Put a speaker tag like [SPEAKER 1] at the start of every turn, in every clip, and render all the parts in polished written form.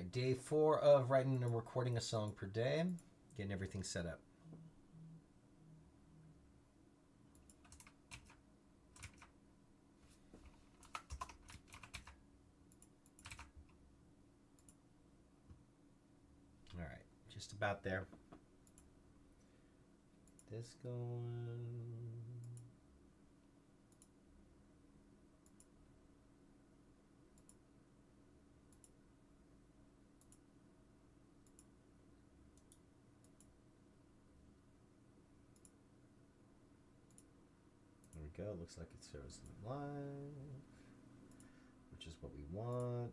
[SPEAKER 1] right, day 4 of writing and recording a song per day. Getting everything set up. All right, just about there. This going. There we go. Looks like it shows live, which is what we want.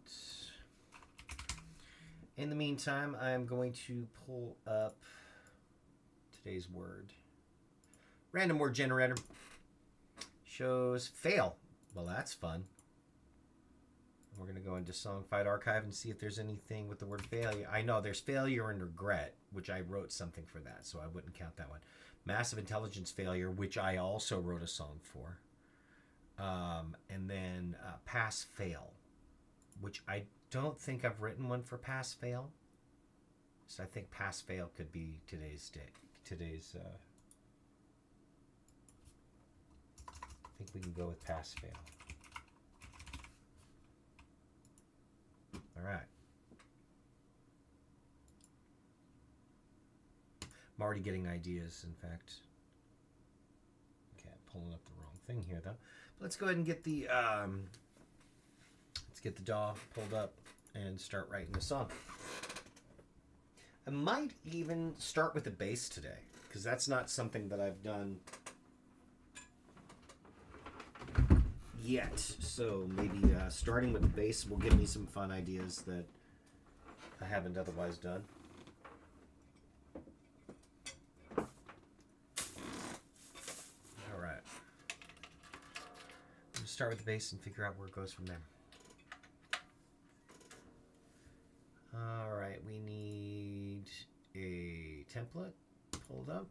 [SPEAKER 1] In the meantime, I'm going to pull up today's word. Random word generator shows fail. Well, that's fun. We're going to go into Songfight Archive and see if there's anything with the word failure. I know there's failure and regret, which I wrote something for that, so I wouldn't count that one. Massive intelligence failure, which I also wrote a song for. And then pass fail, which I don't think I've written one for pass fail. So I think pass fail could be today's day. I think we can go with pass fail. All right. I'm already getting ideas, in fact. Okay, I'm pulling up the wrong thing here, though. But let's go ahead and get the DAW pulled up and start writing the song. I might even start with the bass today, because that's not something that I've done yet. So maybe starting with the bass will give me some fun ideas that I haven't otherwise done. All right. Let's start with the bass and figure out where it goes from there. All right, we need a template pulled up.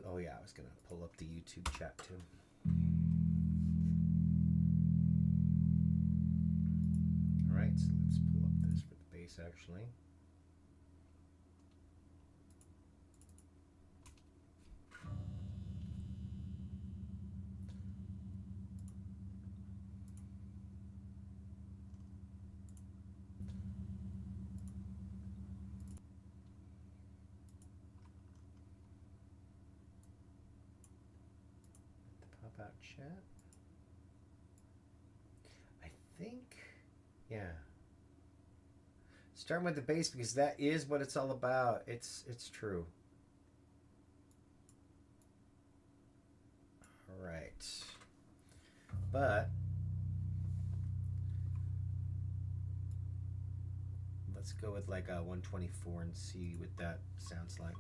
[SPEAKER 1] Oh yeah, I was gonna pull up the YouTube chat too. All right, so let's pull up this for the bass actually. About chat. I think, yeah. Starting with the bass because that is what it's all about. It's true. All right. But let's go with like a 124 and see what that sounds like.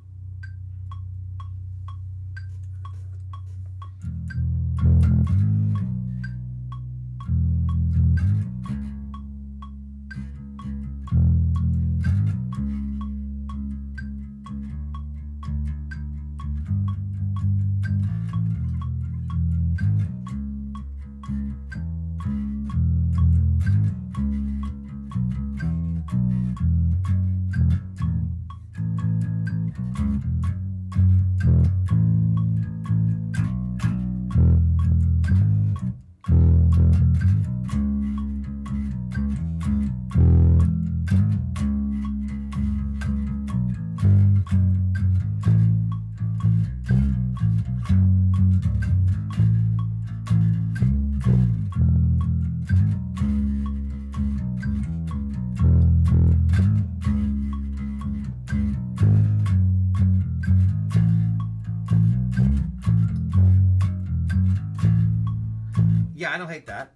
[SPEAKER 1] Yeah, I don't hate that.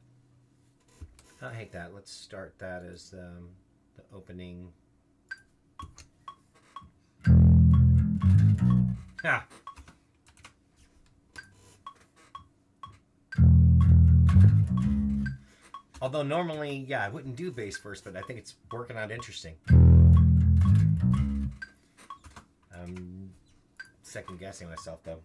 [SPEAKER 1] I don't hate that. Let's start that as the opening. Yeah. Although normally, yeah, I wouldn't do bass first, but I think it's working out interesting. I'm second guessing myself though.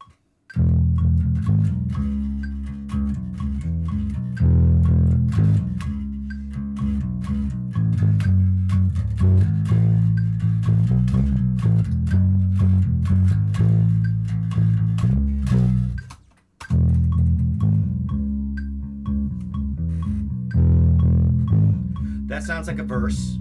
[SPEAKER 1] sounds like a verse.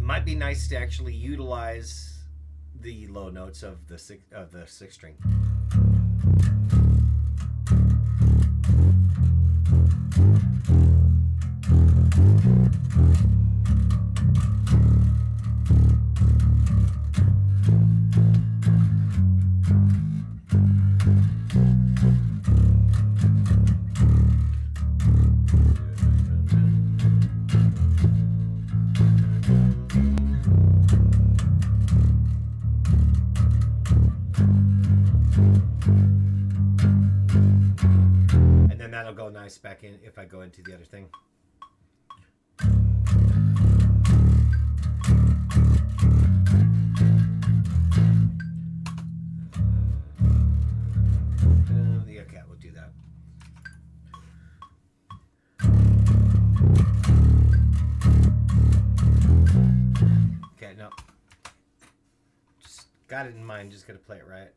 [SPEAKER 1] Might be nice to actually utilize the low notes of the sixth string. That'll go nice back in if I go into the other thing. Okay, we'll do that. Okay, no. Just got it in mind, just gotta play it right.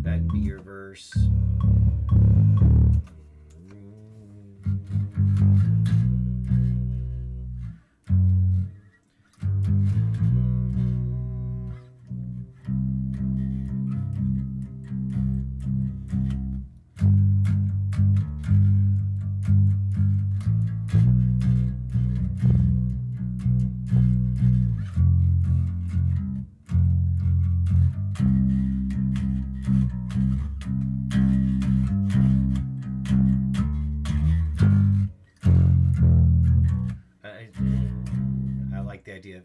[SPEAKER 1] That'd be your verse. I like the idea.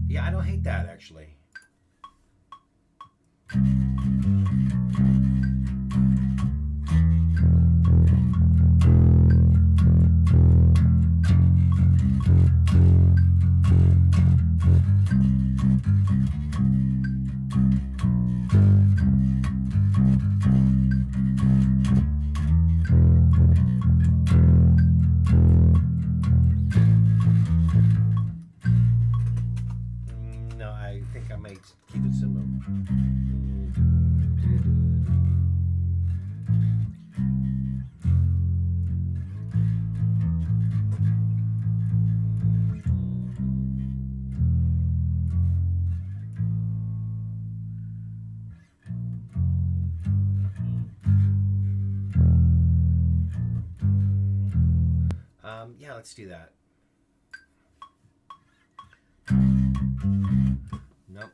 [SPEAKER 1] Yeah, I don't hate that actually. I think I might keep it simple. Yeah, let's do that. Nope.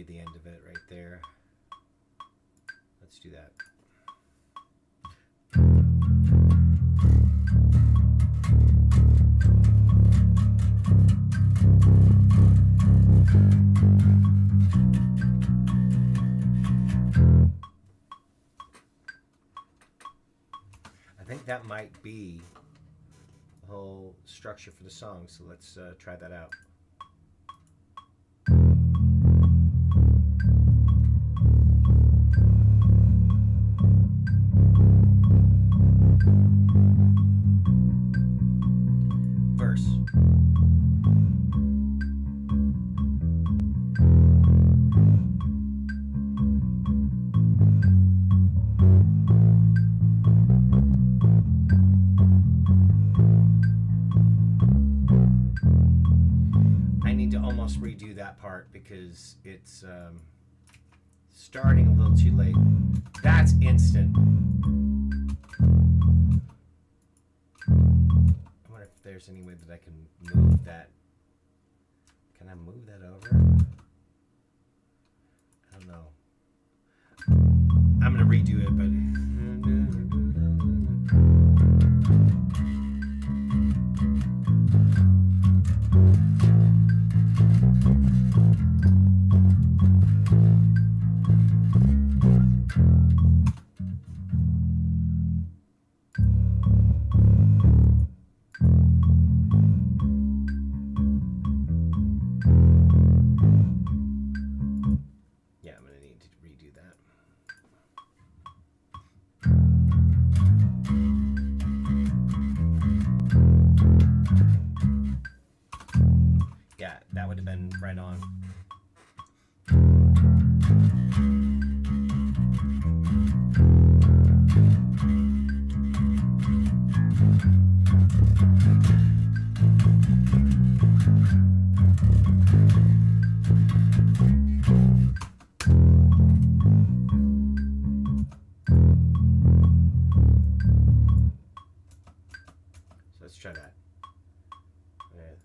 [SPEAKER 1] be the end of it right there. Let's do that. I think that might be the whole structure for the song, so let's try that out. Verse. I need to almost redo that part because it's starting a little too late. That's instant. I wonder if there's any way that I can move that. Can I move that over? I don't know. I'm going to redo it, but... yeah, I'm going to need to redo that. Yeah, that would have been right on. So let's try that. Okay.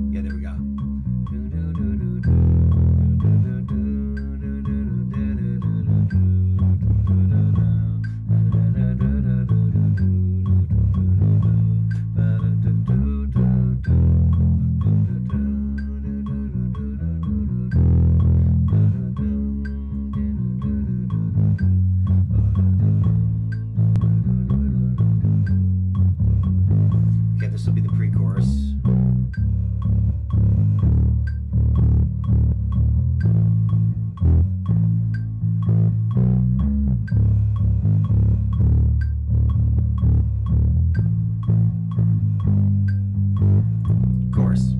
[SPEAKER 1] Yeah, there we go. Okay, this will be the pre-chorus. Chorus.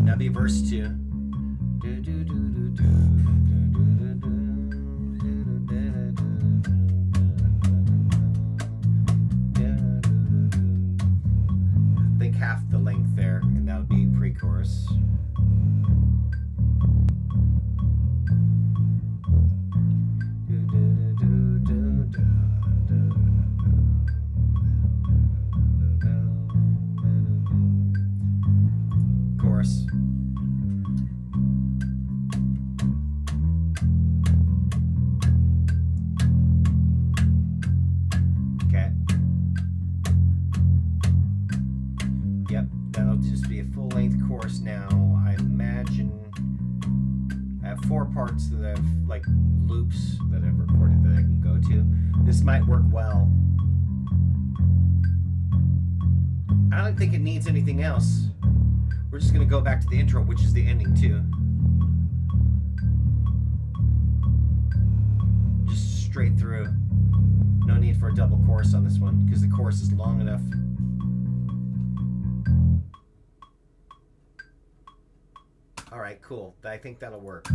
[SPEAKER 1] Now be verse 2. Think half the length there, and that'll be pre-chorus. Chorus. Okay. Yep, that'll just be a full-length chorus now. I imagine I have 4 parts that I've, like, loops that I've recorded that I can go to. This might work well. I don't think it needs anything else. We're just going to go back to the intro, which is the ending too. straight through. No need for a double chorus on this one because the chorus is long enough. All right, cool. I think that'll work.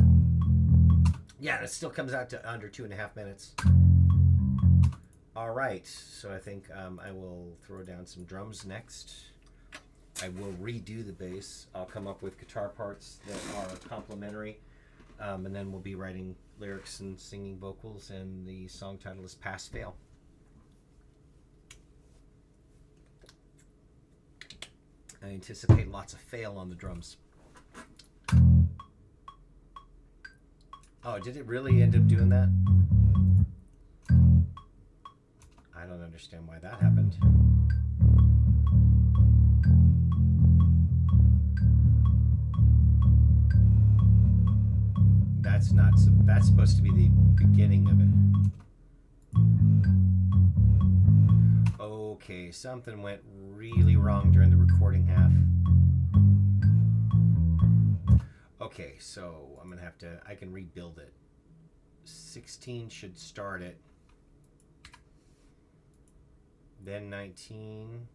[SPEAKER 1] Yeah, it still comes out to under 2.5 minutes. All right, so I think I will throw down some drums next. I will redo the bass. I'll come up with guitar parts that are complementary, and then we'll be writing lyrics and singing vocals, and the song title is Pass Fail. I anticipate lots of fail on the drums. Oh, did it really end up doing that? I don't understand why that happened. That's supposed to be the beginning of it. Okay, something went really wrong during the recording half. Okay, so I'm gonna have to, I can rebuild it. 16 should start it. Then 19.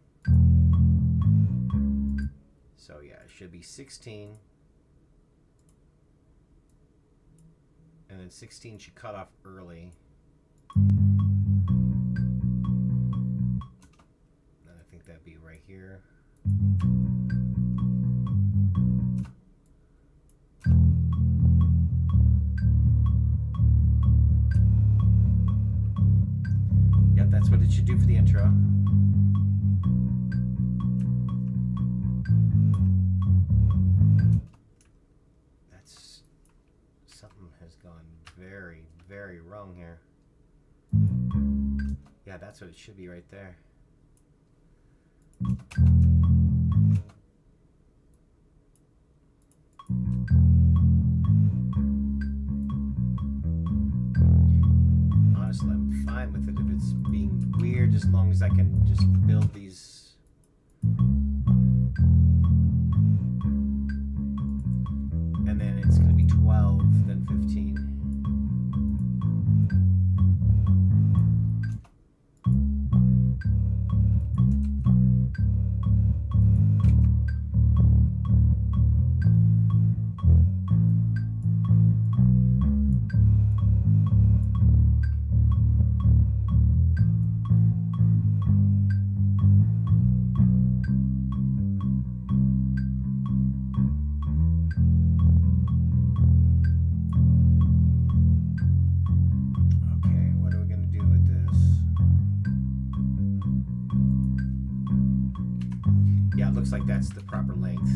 [SPEAKER 1] So yeah, it should be 16. And then 16 should cut off early. And I think that'd be right here. Yep, that's what it should do for the intro. Very, very wrong here. Yeah, that's what it should be right there. Honestly, I'm fine with it if it's being weird, as long as I can just build these. And then it's going to be 12, then 15. Looks like that's the proper length.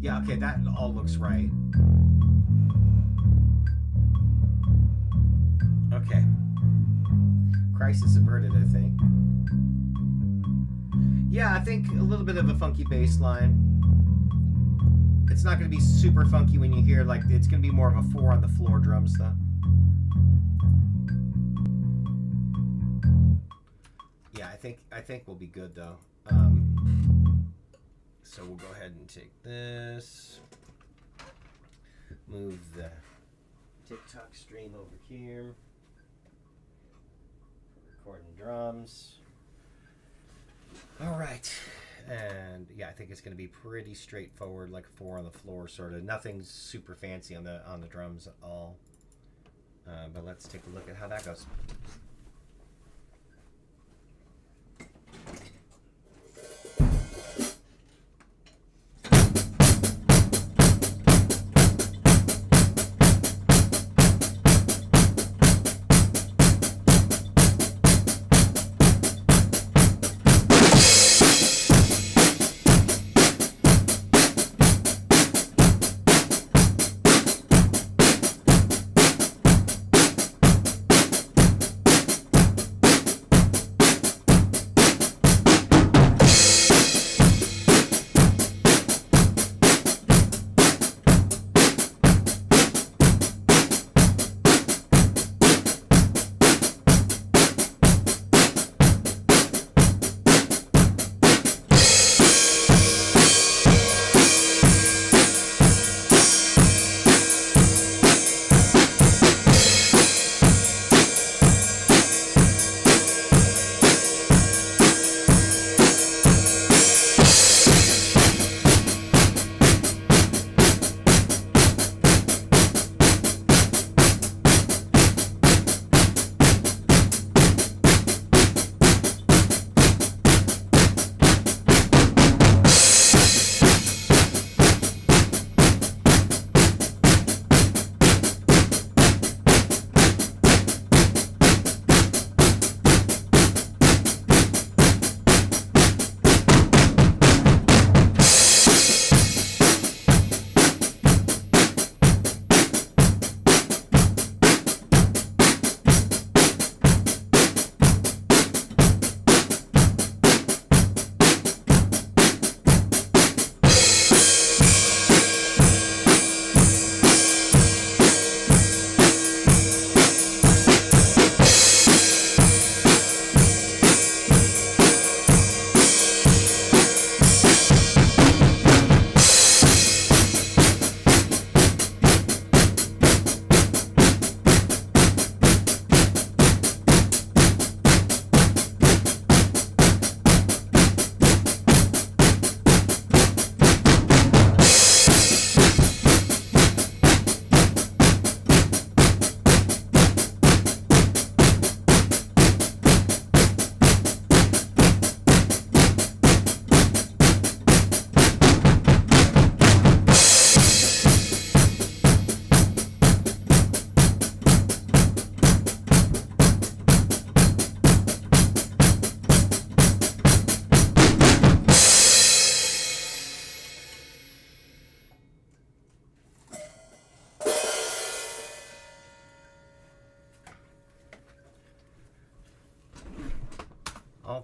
[SPEAKER 1] Yeah, okay, that all looks right. Okay. Crisis averted, I think. Yeah, I think a little bit of a funky bass line. It's not going to be super funky when you hear, like, it's going to be more of a 4 on the floor drums, though. Yeah, I think we'll be good, though. So we'll go ahead and take this. Move the TikTok stream over here. Recording drums. All right, and yeah, I think it's going to be pretty straightforward, like a 4 on the floor, sort of. Nothing super fancy on the drums at all. But let's take a look at how that goes.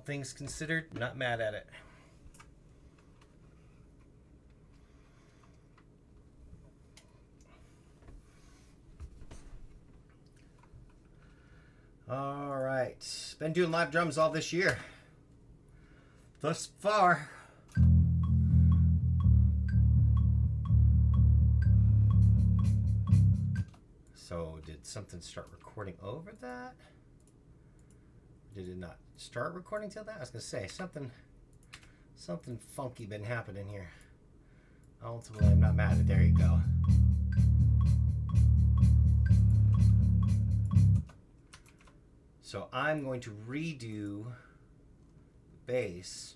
[SPEAKER 1] things considered, not mad at it. All right. Been doing live drums all this year. Thus far. So did something start recording over that? Did it not start recording till that? I was gonna say something funky been happening here. Ultimately, I'm not mad at it. There you go. So I'm going to redo the bass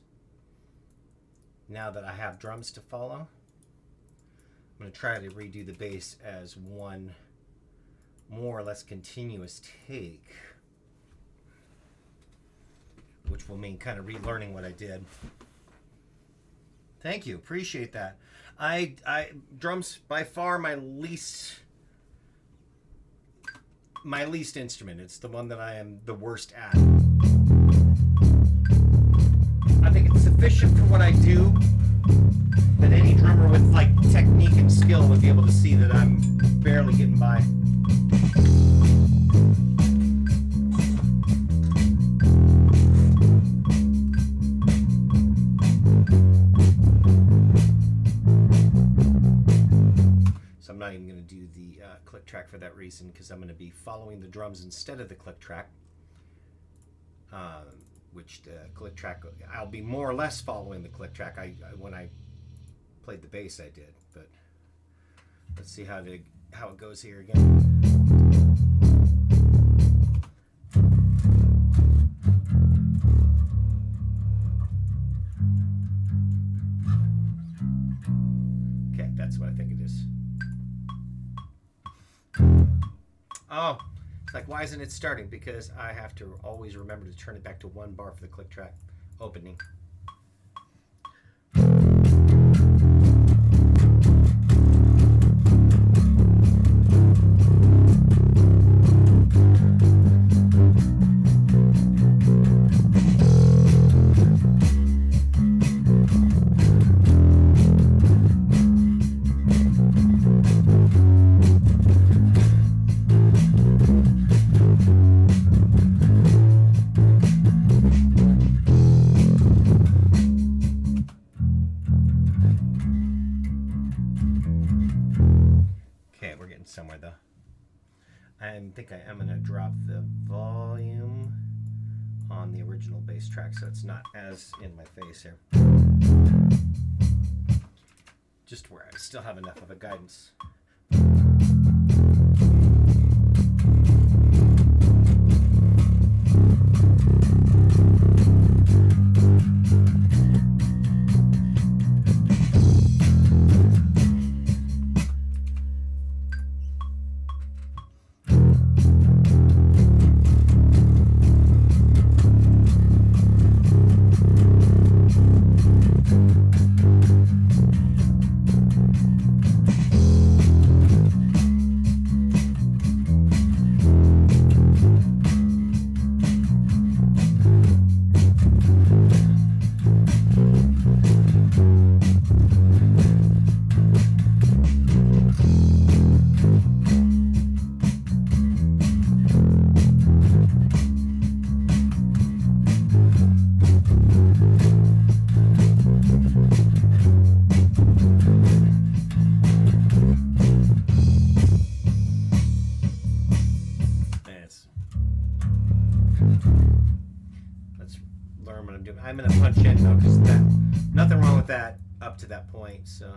[SPEAKER 1] now that I have drums to follow. I'm going to try to redo the bass as one more or less continuous take, which will mean kind of relearning what I did. Thank you, appreciate that. Drums by far my least instrument. It's the one that I am the worst at. I think it's sufficient for what I do that any drummer with like technique and skill would be able to see that I'm barely getting by. I'm not even going to do the click track for that reason, because I'm going to be following the drums instead of the click track, which the click track, I'll be more or less following the click track. When I played the bass I did, but let's see how it goes here again. Okay, that's what I think it is. Oh, it's like, why isn't it starting? Because I have to always remember to turn it back to one bar for the click track opening. Somewhere though. I think I am going to drop the volume on the original bass track so it's not as in my face here. Just where I still have enough of a guidance. I'm going to punch in though, because nothing wrong with that up to that point, so.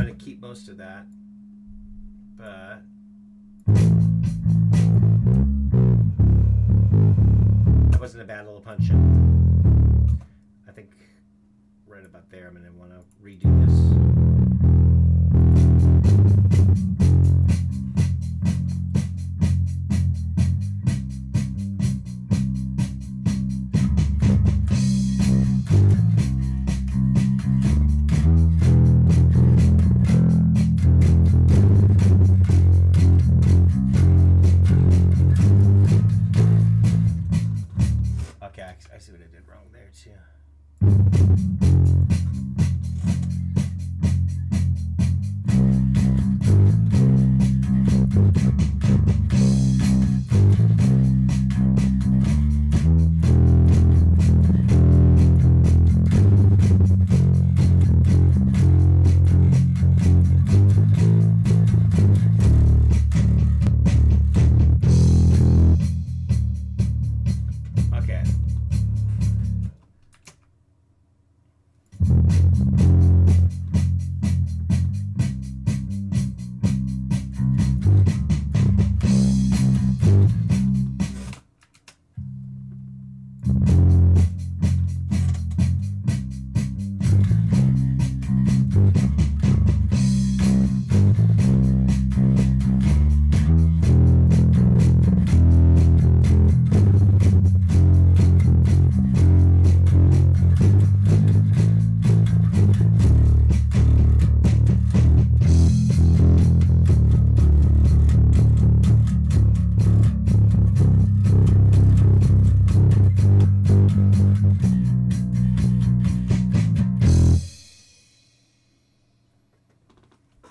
[SPEAKER 1] going to keep most of that. But that wasn't a bad little punch in. I think right about there I'm going to want to redo this. I see what I did wrong there too.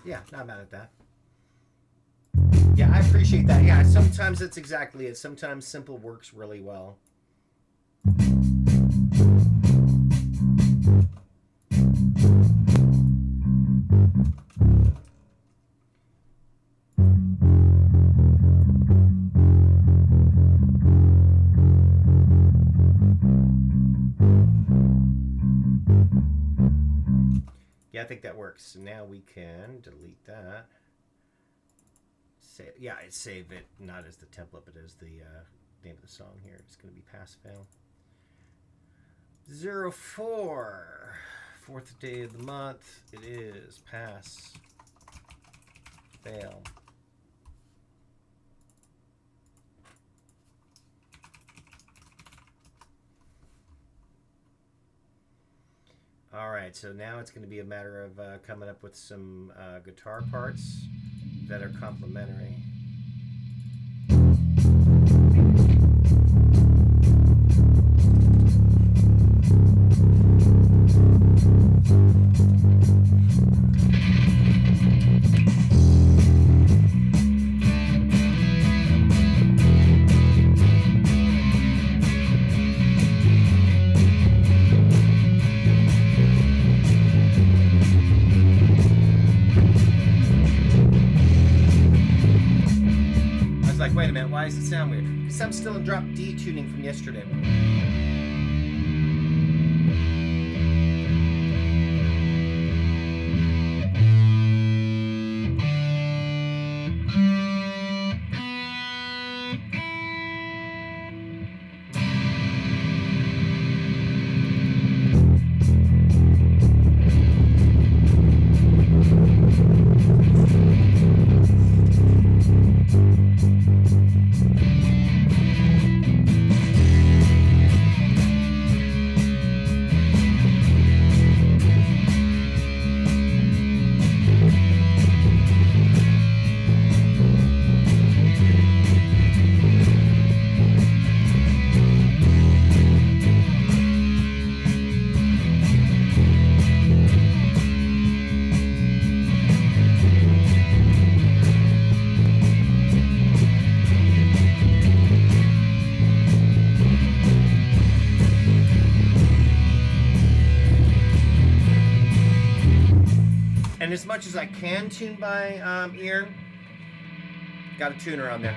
[SPEAKER 1] Yeah, not mad at that. Yeah, I appreciate that. Yeah, sometimes that's exactly it. Sometimes simple works really well. Yeah, I think that works. So now we can delete that. Yeah, I save it not as the template, but as the name of the song here. It's going to be pass fail. 04. 4th day of the month. It is pass fail. All right, so now it's going to be a matter of coming up with some guitar parts that are complementary. Wait a minute, why does it sound weird? Because I'm still in drop D tuning from yesterday. And as much as I can tune by ear, got a tuner on there.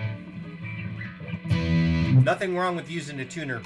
[SPEAKER 1] Nothing wrong with using a tuner.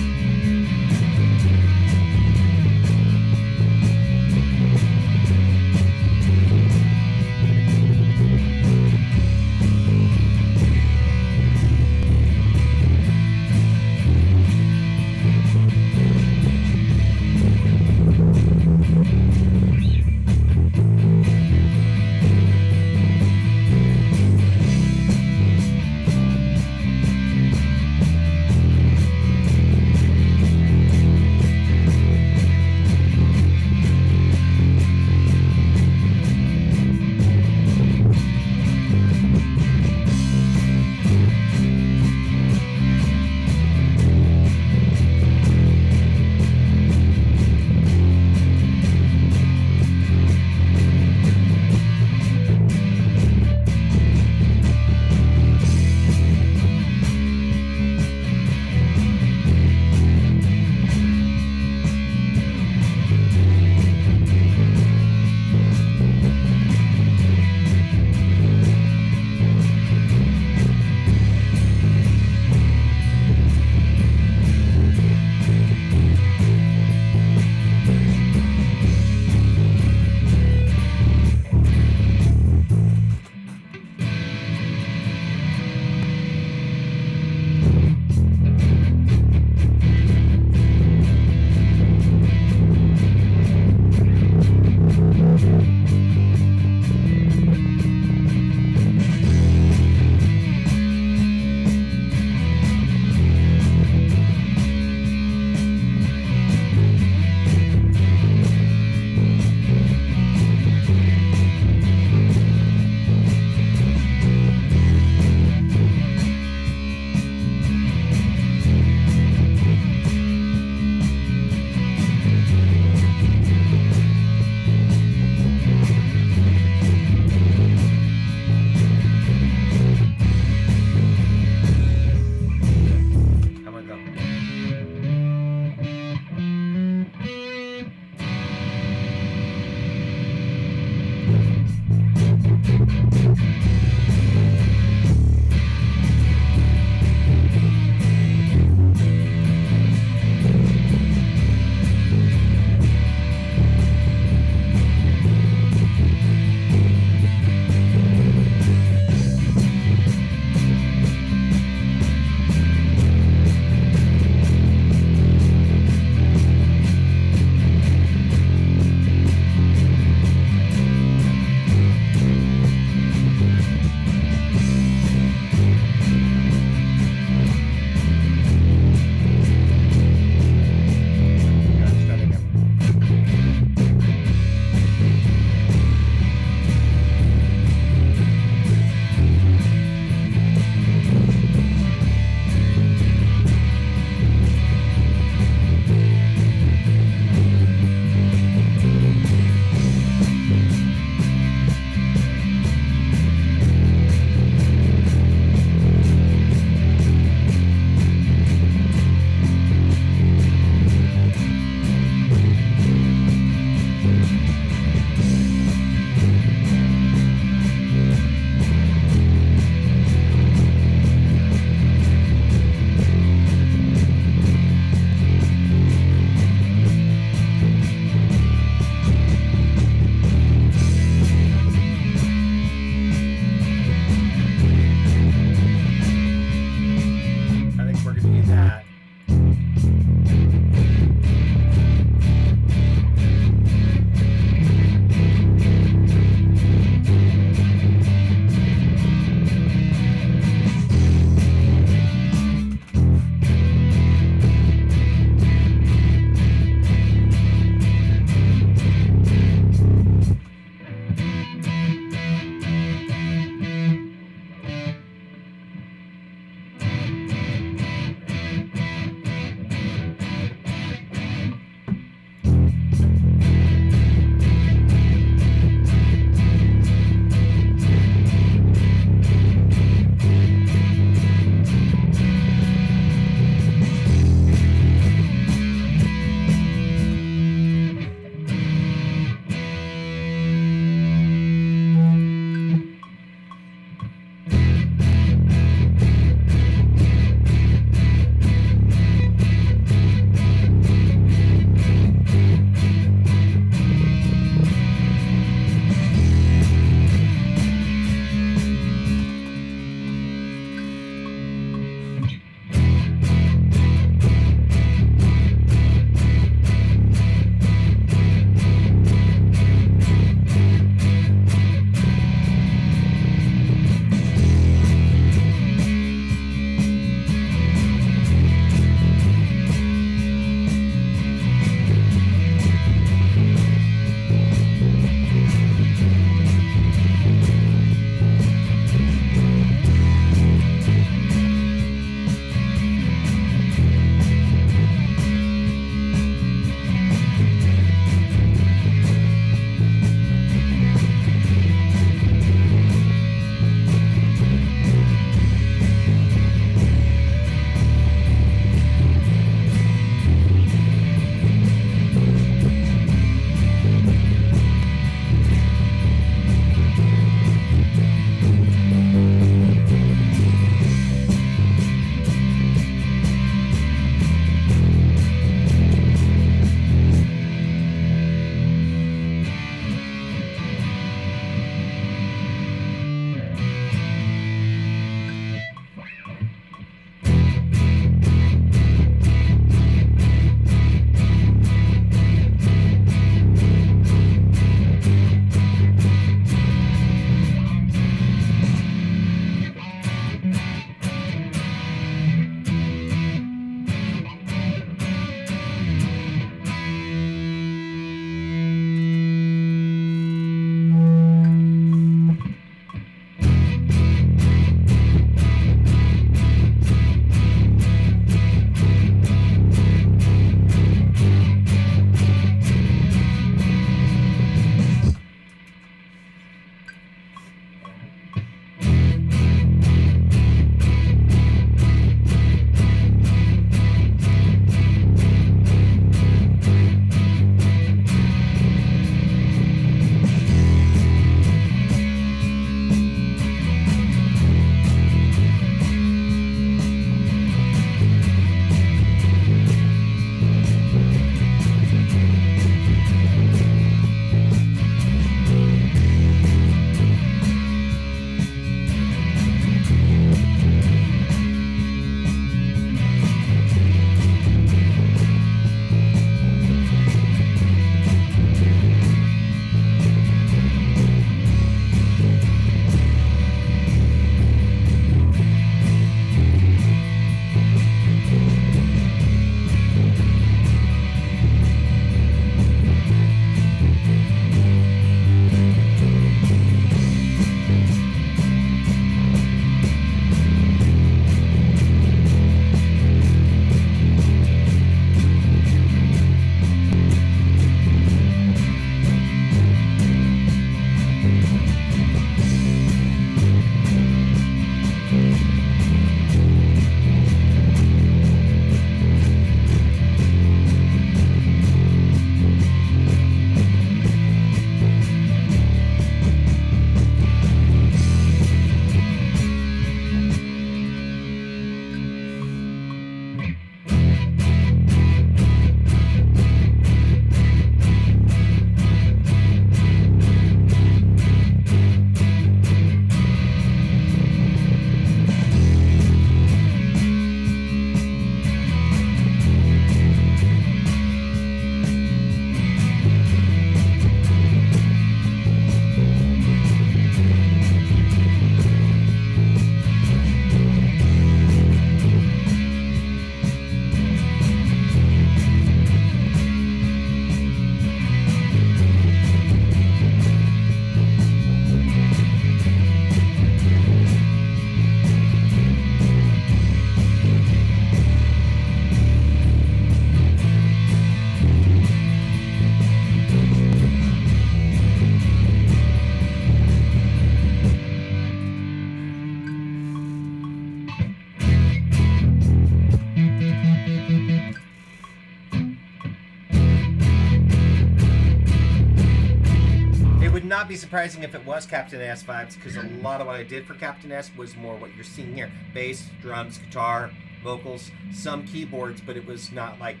[SPEAKER 1] not be surprising if it was Captain S vibes, because a lot of what I did for Captain S was more what you're seeing here. Bass, drums, guitar, vocals, some keyboards, but it was not like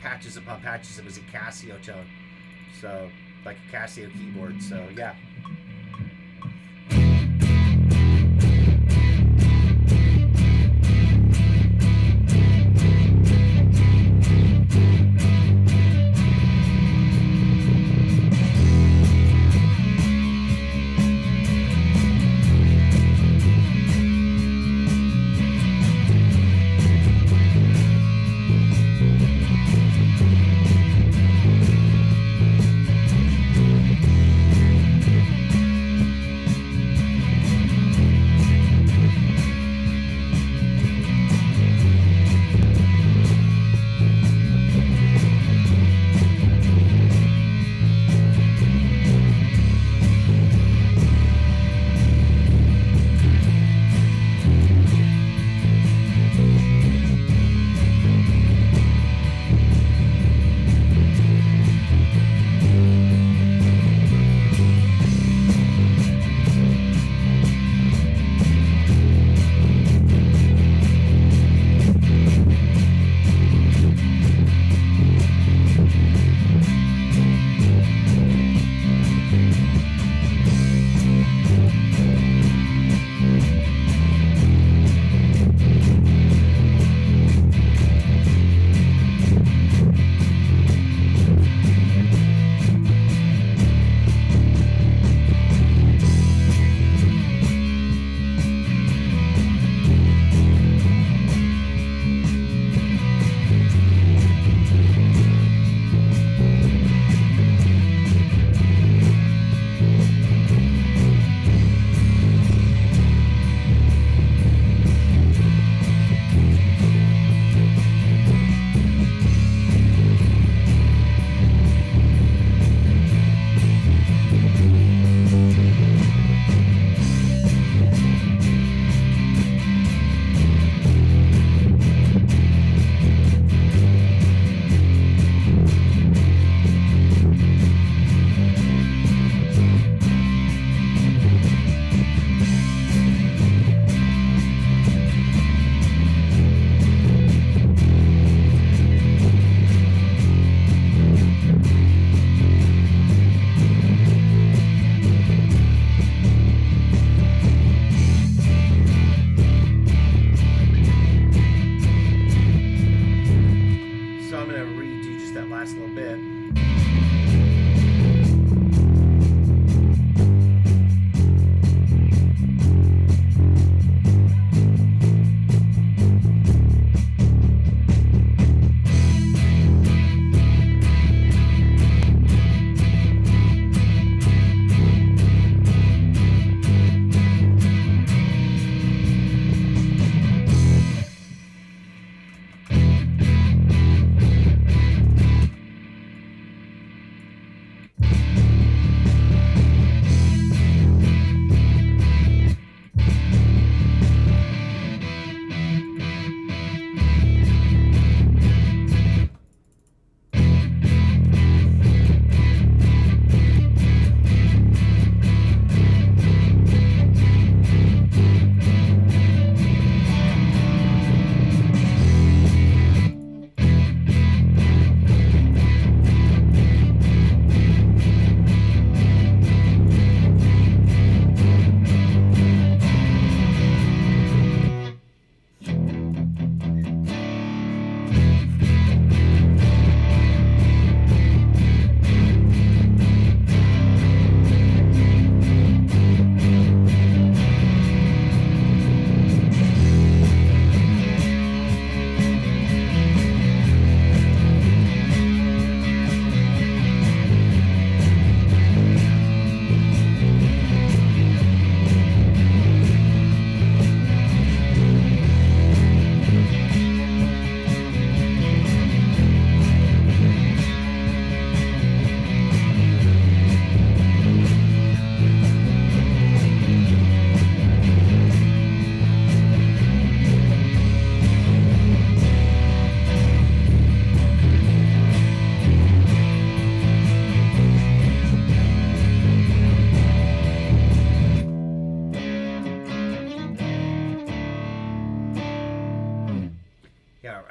[SPEAKER 1] patches upon patches. It was a Casio tone. So, like a Casio keyboard. So, yeah.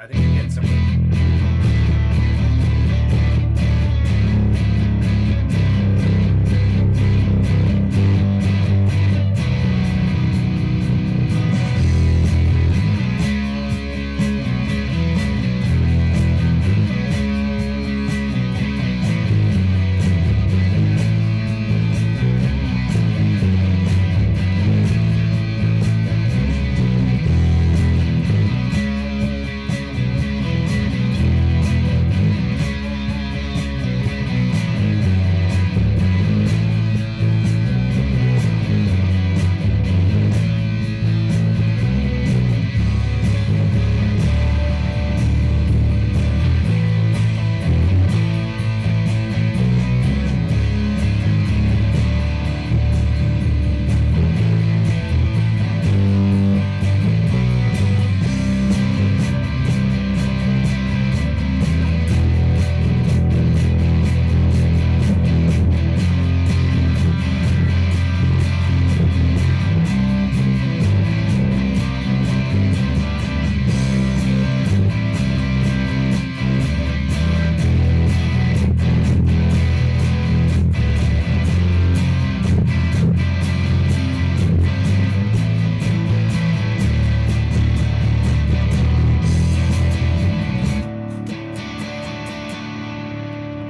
[SPEAKER 1] I think we get somewhere.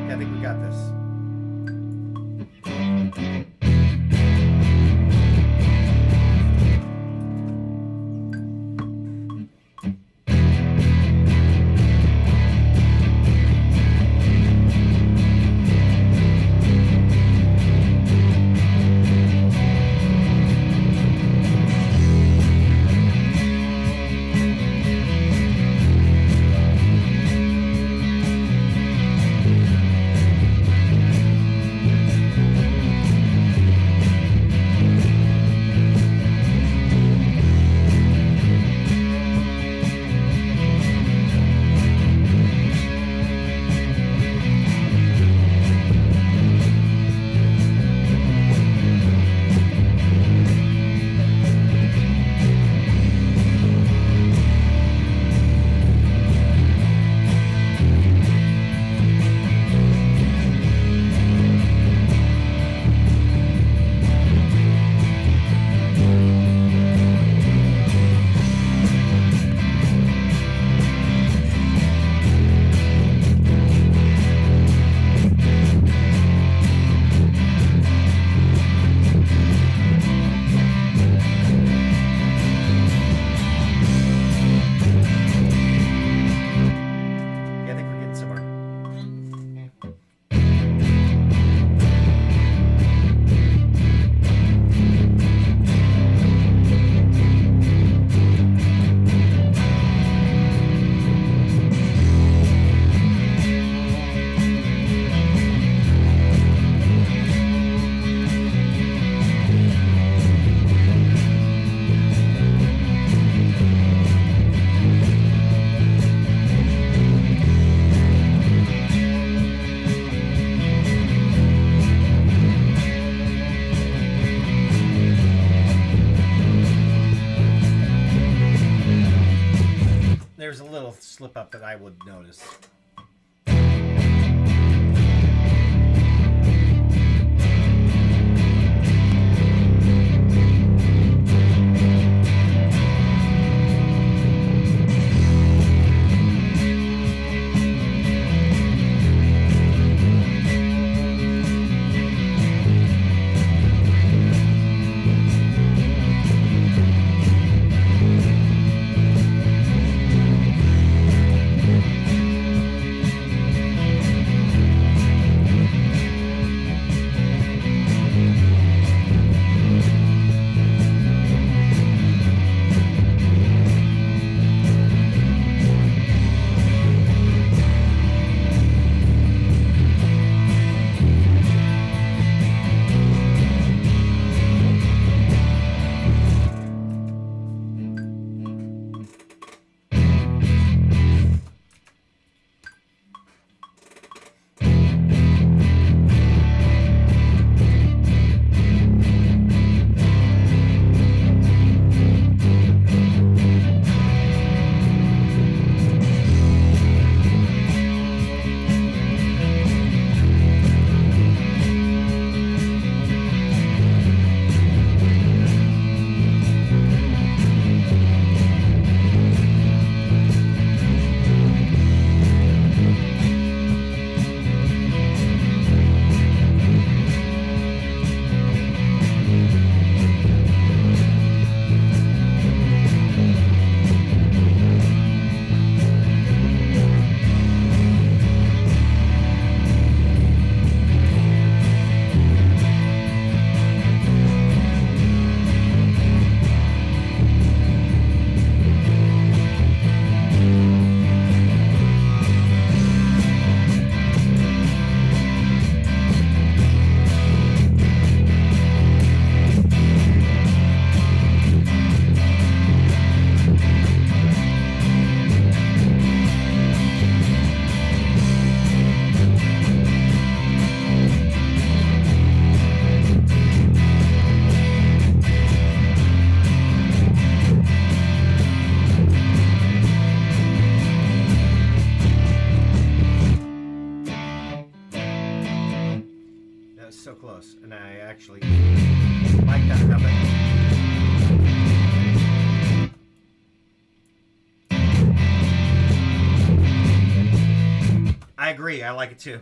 [SPEAKER 1] I think we got this. There's a little slip up that I would notice. close, and I actually like that habit. I agree. I like it too.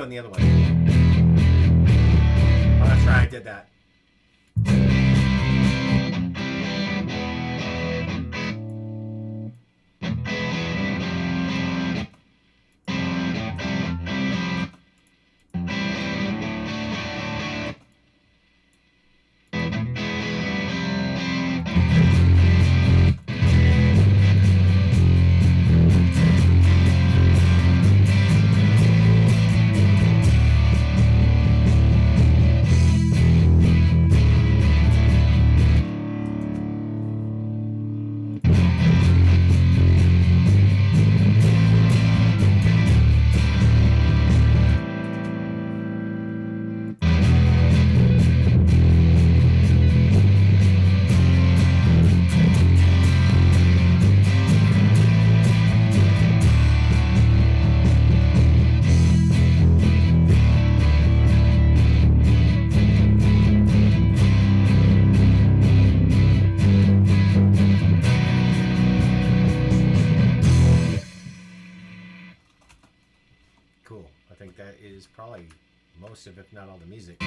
[SPEAKER 1] The other way. Oh, that's right, I did that. Cool. I think that is probably most of, if not all, the music.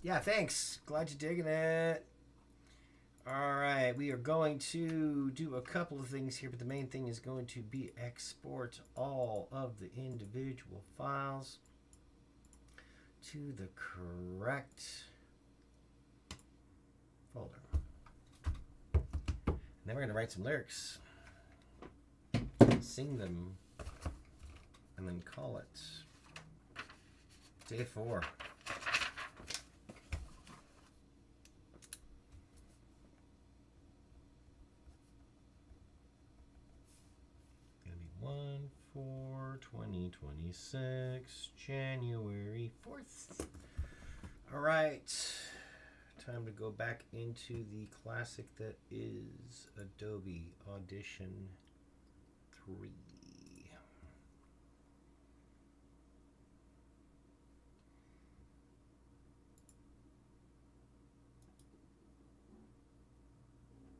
[SPEAKER 1] Yeah, thanks. Glad you're digging it. All right, we are going to do a couple of things here, but the main thing is going to be export all of the individual files to the correct folder. And then we're going to write some lyrics, sing them, and then call it day 4. Gonna be 1/4/2020. 2026, January 4th. All right. Time to go back into the classic that is Adobe Audition 3.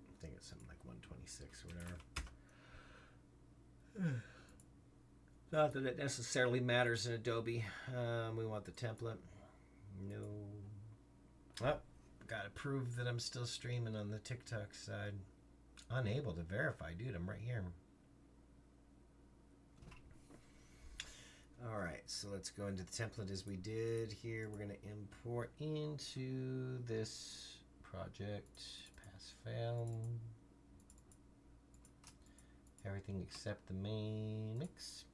[SPEAKER 1] I think it's something like 126 or whatever. Not that it necessarily matters in Adobe. We want the template. No. Oh, gotta prove that I'm still streaming on the TikTok side. Unable to verify. Dude, I'm right here. Alright, so let's go into the template as we did here. We're going to import into this project. Pass, fail. Everything except the main mix.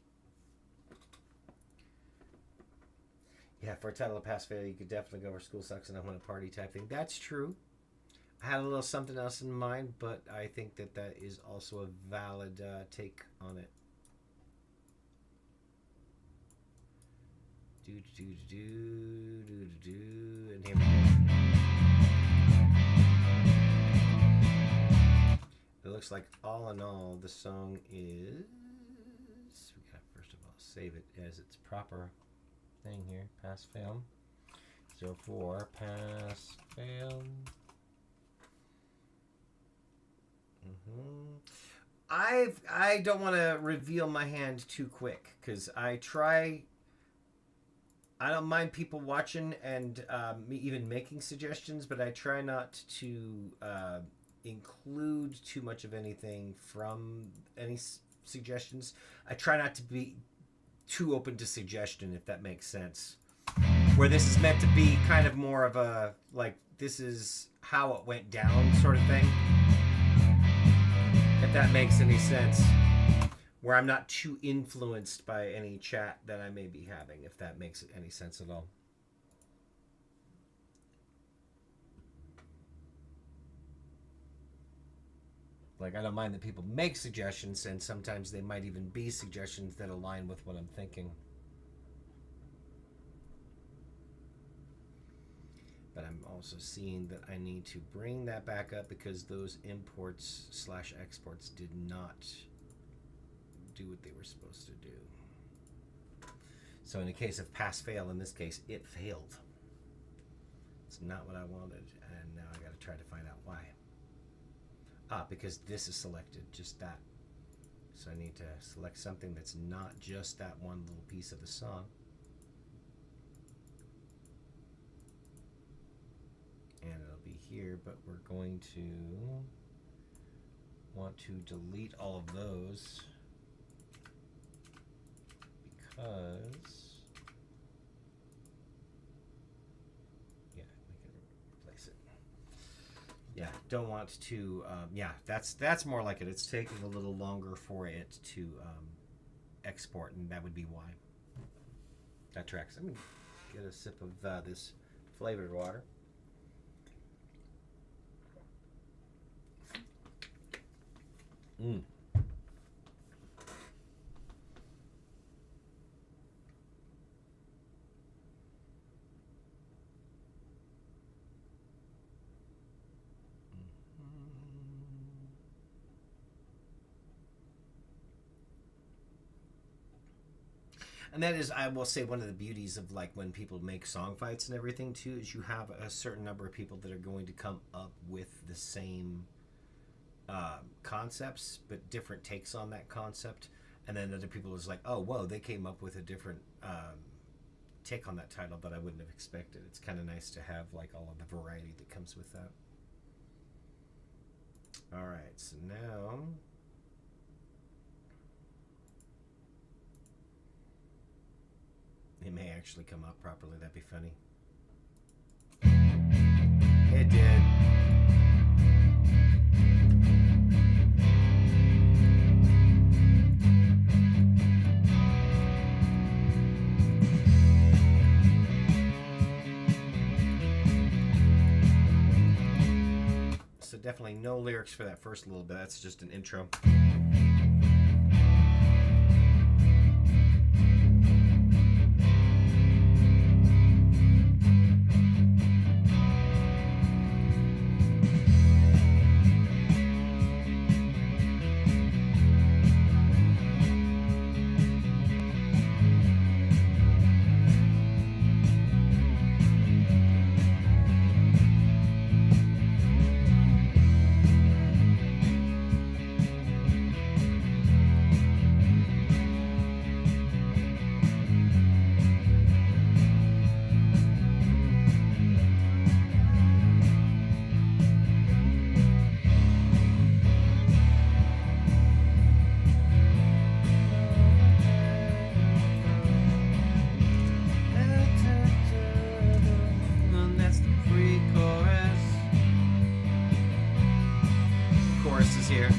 [SPEAKER 1] Yeah, for a title of pass fail, you could definitely go for school sucks and I want a party type thing. That's true. I had a little something else in mind, but I think that that is also a valid take on it. And here we go. It looks like all in all, the song is. We gotta first of all save it as its proper thing here. Pass fail. 04 pass fail. I don't want to reveal my hand too quick because I don't mind people watching and me even making suggestions, but I try not to include too much of anything from any suggestions. I try not to be too open to suggestion, if that makes sense. Where this is meant to be kind of more of a, like, this is how it went down sort of thing. If that makes any sense. Where I'm not too influenced by any chat that I may be having, if that makes any sense at all. Like, I don't mind that people make suggestions, and sometimes they might even be suggestions that align with what I'm thinking. But I'm also seeing that I need to bring that back up because those imports / exports did not do what they were supposed to do. So in the case of pass fail, in this case, it failed. It's not what I wanted, and now I got to try to find out why. Because this is selected, just that. So I need to select something that's not just that one little piece of the song. And it'll be here, but we're going to want to delete all of those because, yeah, we can replace it. Yeah, don't want to, yeah, that's more like it. It's taking a little longer for it to export, and that would be why. That tracks. I'm going to get a sip of this flavored water. And that is, I will say, one of the beauties of, like, when people make song fights and everything too, is you have a certain number of people that are going to come up with the same concepts, but different takes on that concept. And then other people is like, oh, whoa, they came up with a different take on that title that I wouldn't have expected. It's kind of nice to have, like, all of the variety that comes with that. All right, so now it may actually come up properly. That'd be funny. It did. So definitely no lyrics for that first little bit. That's just an intro. here.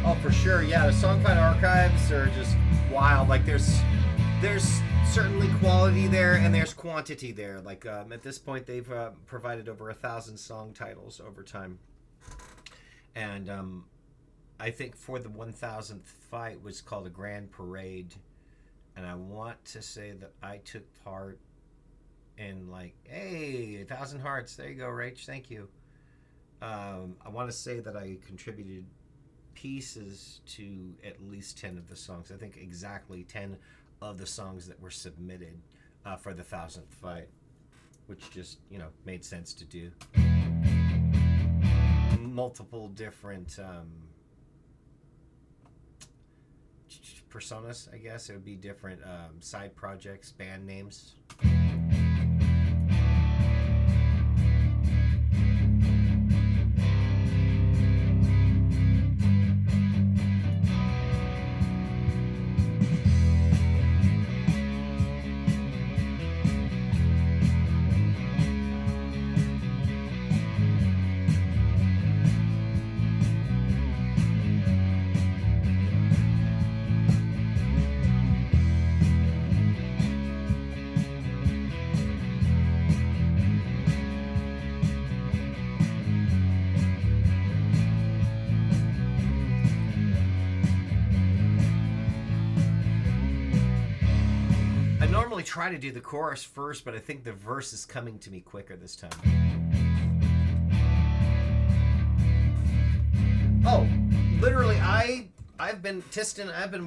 [SPEAKER 1] Oh, for sure. Yeah, the Songfind archives are just wild. Like there's certainly quality there and there's quantity there. Like at this point, they've provided over 1,000 song titles over time, and I think for the 1,000th fight was called a Grand Parade, and I want to say that I took part in like, hey, 1,000 hearts. There you go, Rach. Thank you. I want to say that I contributed pieces to at least 10 of the songs. I think exactly 10 of the songs that were submitted for the 1,000th fight, which just, made sense to do. Multiple different personas, I guess. It would be different side projects, band names. Normally try to do the chorus first, but I think the verse is coming to me quicker this time. Oh, literally, I've been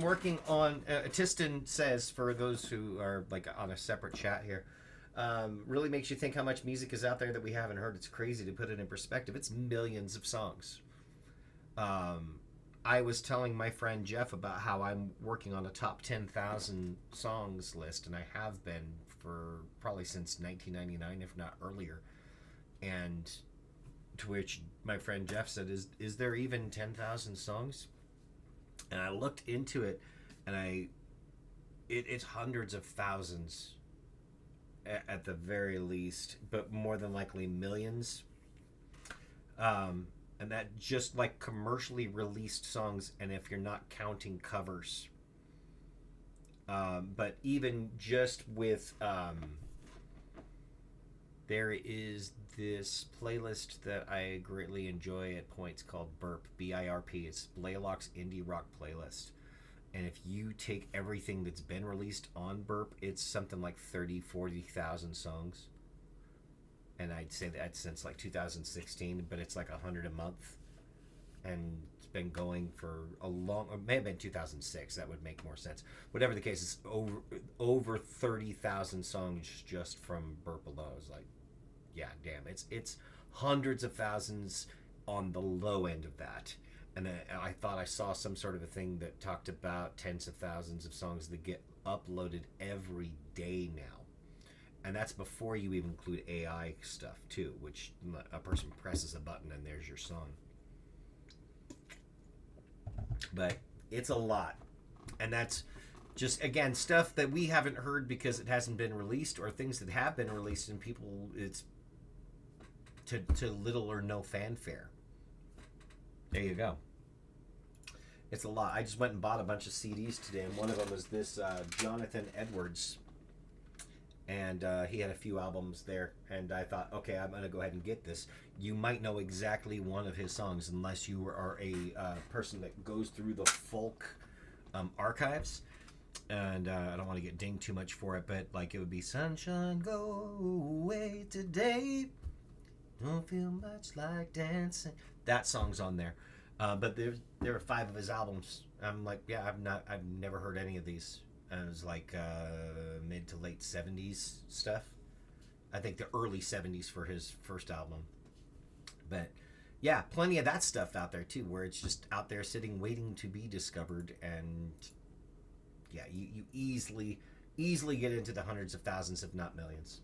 [SPEAKER 1] working on Tiston says, for those who are like on a separate chat here, really makes you think how much music is out there that we haven't heard. It's crazy to put it in perspective. It's millions of songs. I was telling my friend Jeff about how I'm working on a top 10,000 songs list, and I have been for probably since 1999, if not earlier. And to which my friend Jeff said, is there even 10,000 songs? And I looked into it, and it's hundreds of thousands at the very least, but more than likely millions. And that just like commercially released songs, and if you're not counting covers. But even just with, there is this playlist that I greatly enjoy at points called Burp, B-I-R-P. It's Blaylock's Indie Rock Playlist. And if you take everything that's been released on Burp, it's something like 40,000 songs. And I'd say that since like 2016, but it's like 100 a month, and it's been going for a long. Or may have been 2006. That would make more sense. Whatever the case, it's over 30,000 songs just from Burp alone. It's like, yeah, damn, it's hundreds of thousands on the low end of that. And then I thought I saw some sort of a thing that talked about tens of thousands of songs that get uploaded every day now. And that's before you even include AI stuff, too, which a person presses a button and there's your song. But it's a lot. And that's just, again, stuff that we haven't heard because it hasn't been released, or things that have been released and people, it's to little or no fanfare. There you go. It's a lot. I just went and bought a bunch of CDs today, and one of them was this Jonathan Edwards. And he had a few albums there, and I thought, okay, I'm going to go ahead and get this. You might know exactly one of his songs unless you are a person that goes through the folk archives. and I don't want to get dinged too much for it, but like it would be sunshine go away today, don't feel much like dancing. That song's on there, but there are 5 of his albums. I'm like, yeah, I've never heard any of these. And it was like mid to late '70s stuff. I think the early '70s for his first album, but yeah, plenty of that stuff out there too, where it's just out there sitting waiting to be discovered. And yeah, you easily get into the hundreds of thousands, if not millions.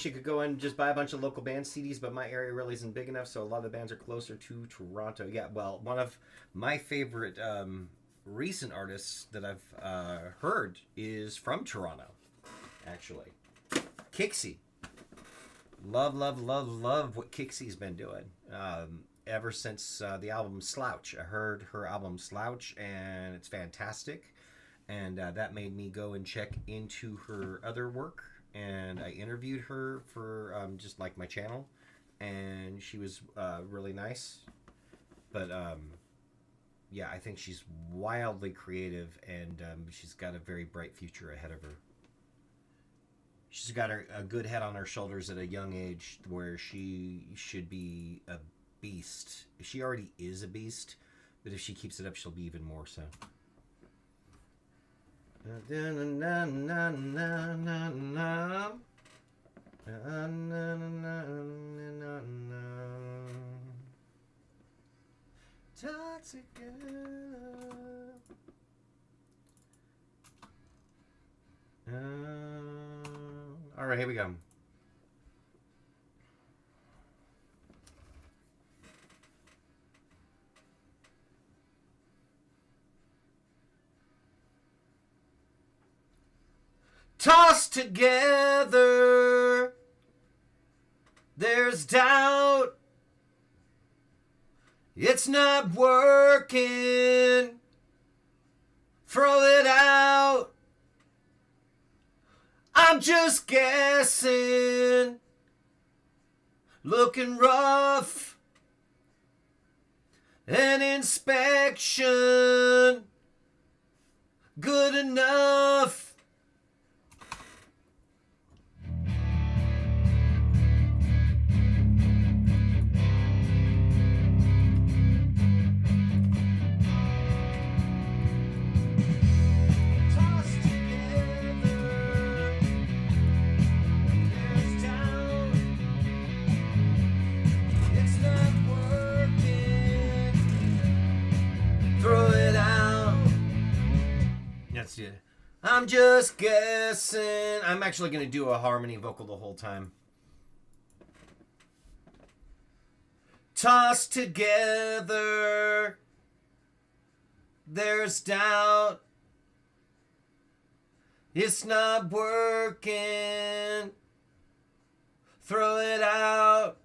[SPEAKER 1] wish you could go and just buy a bunch of local band CDs, but my area really isn't big enough, so a lot of the bands are closer to Toronto. Yeah, well, one of my favorite recent artists that I've heard is from Toronto, actually. Kixie. Love what Kixie's been doing. Ever since the album Slouch. I heard her album Slouch, and it's fantastic. And that made me go and check into her other work. And I interviewed her for just like my channel. And she was really nice. But yeah, I think she's wildly creative, and she's got a very bright future ahead of her. She's got a good head on her shoulders at a young age where she should be a beast. She already is a beast, but if she keeps it up, she'll be even more so. Toxic all right, here we go. Tossed together, there's doubt. It's not working. Throw it out. I'm just guessing. Looking rough. An inspection. Good enough. I'm just guessing. I'm actually going to do a harmony vocal the whole time. Tossed together, there's doubt. It's not working. Throw it out.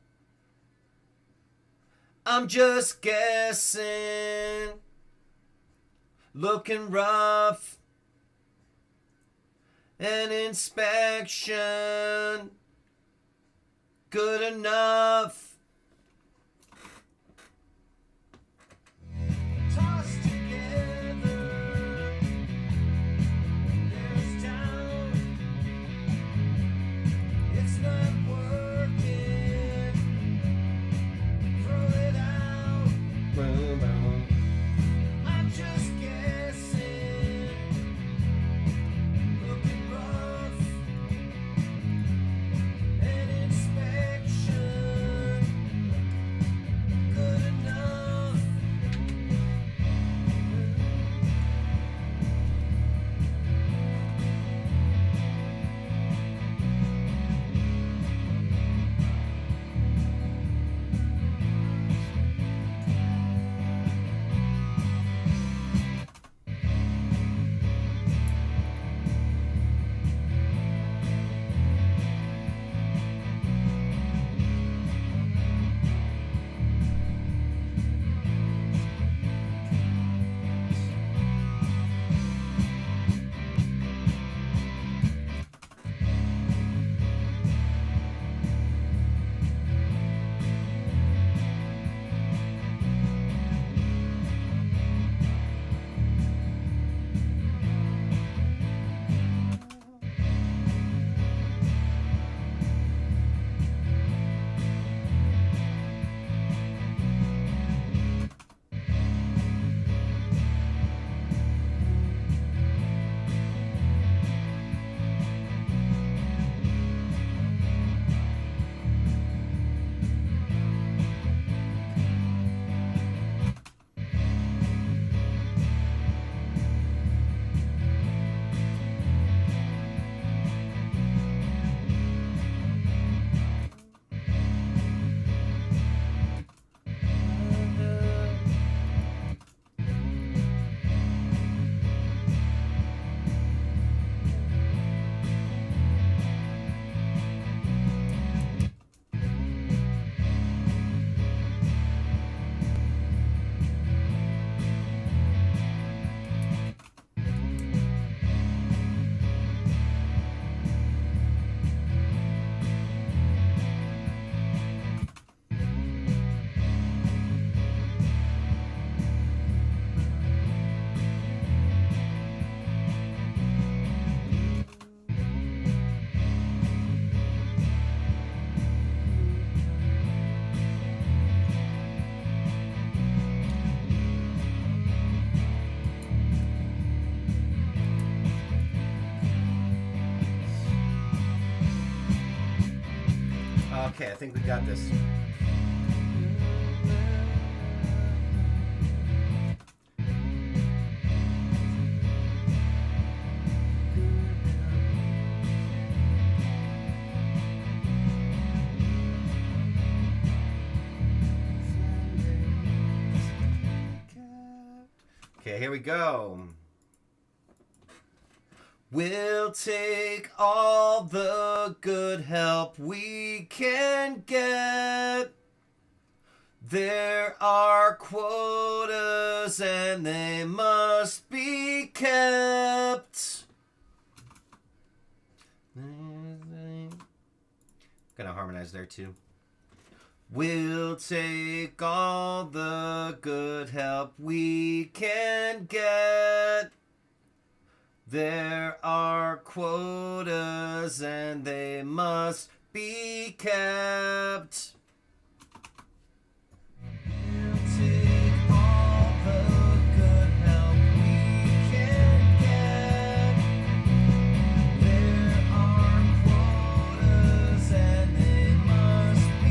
[SPEAKER 1] I'm just guessing. Looking rough. An inspection. Good enough. Tossed together. There's doubt. It's not working. Throw it out. Boom, boom. I'm just guessing. Looking rough. An inspection. Okay, I think we got this. Okay, here we go. We'll take all the good help we can get. There are quotas and they must be kept. Gonna harmonize there too. We'll take all the good help we can get. There are quotas and they must be kept. We'll take all the good help we can get. There are quotas and they must be kept.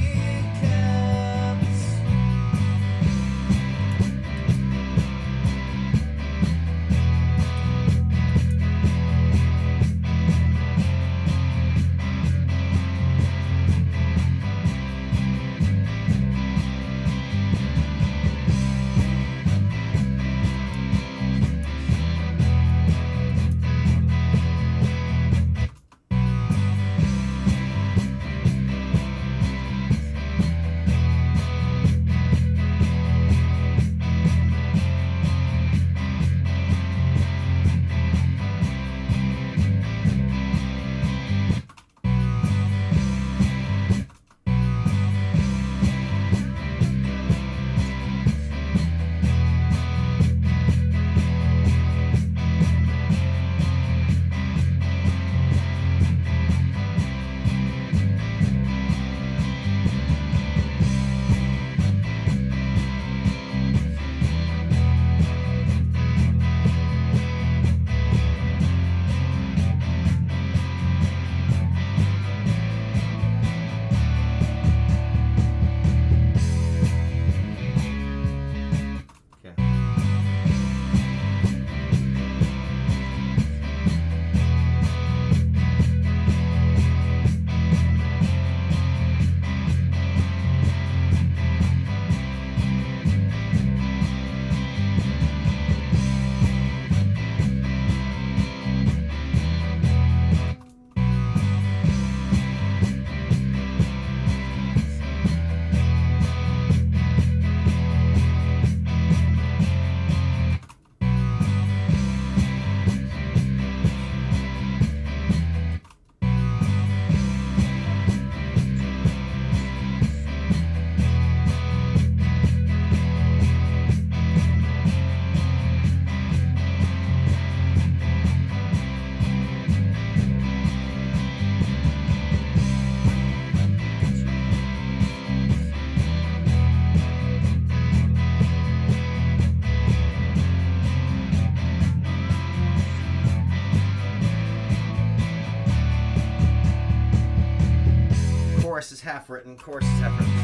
[SPEAKER 1] Chorus is half written. Chorus is half written.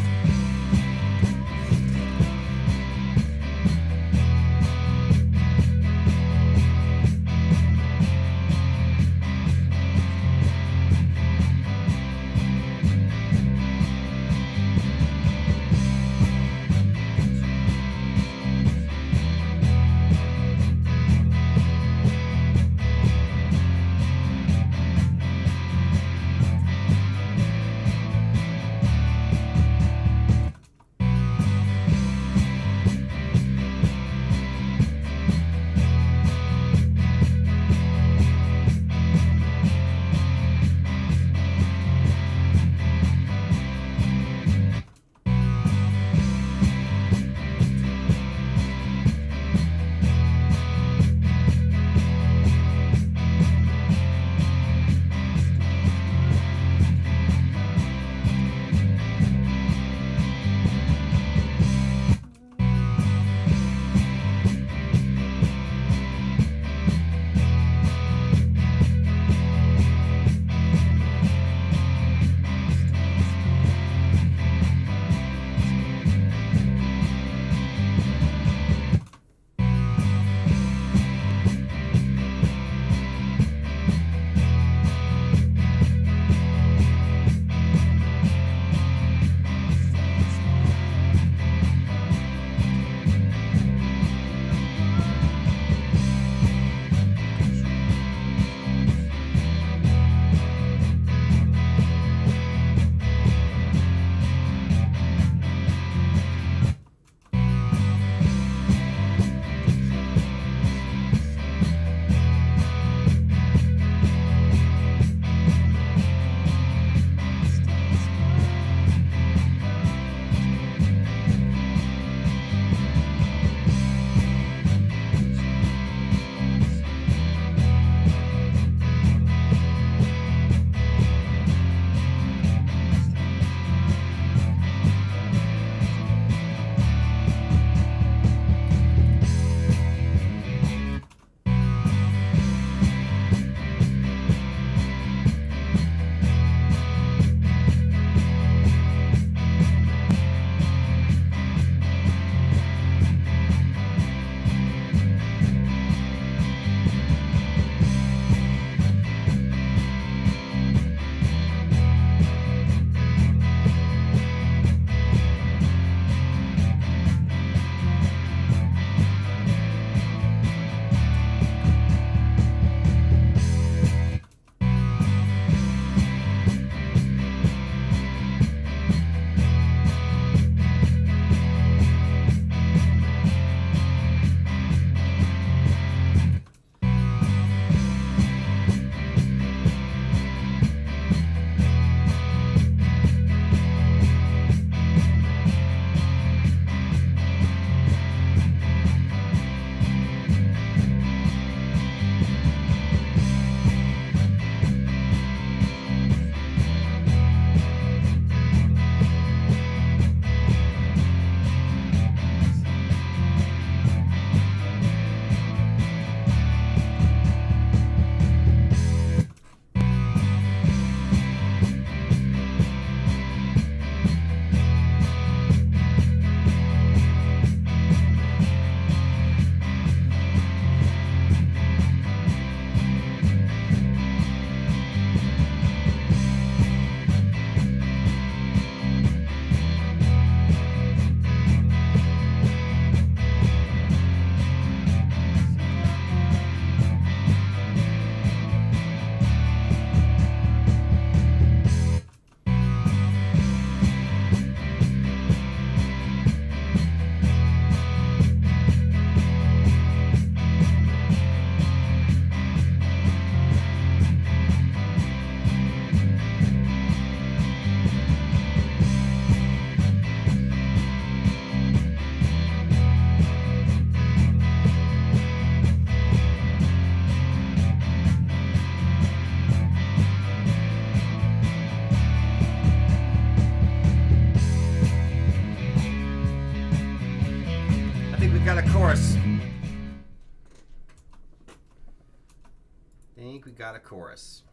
[SPEAKER 1] chorus.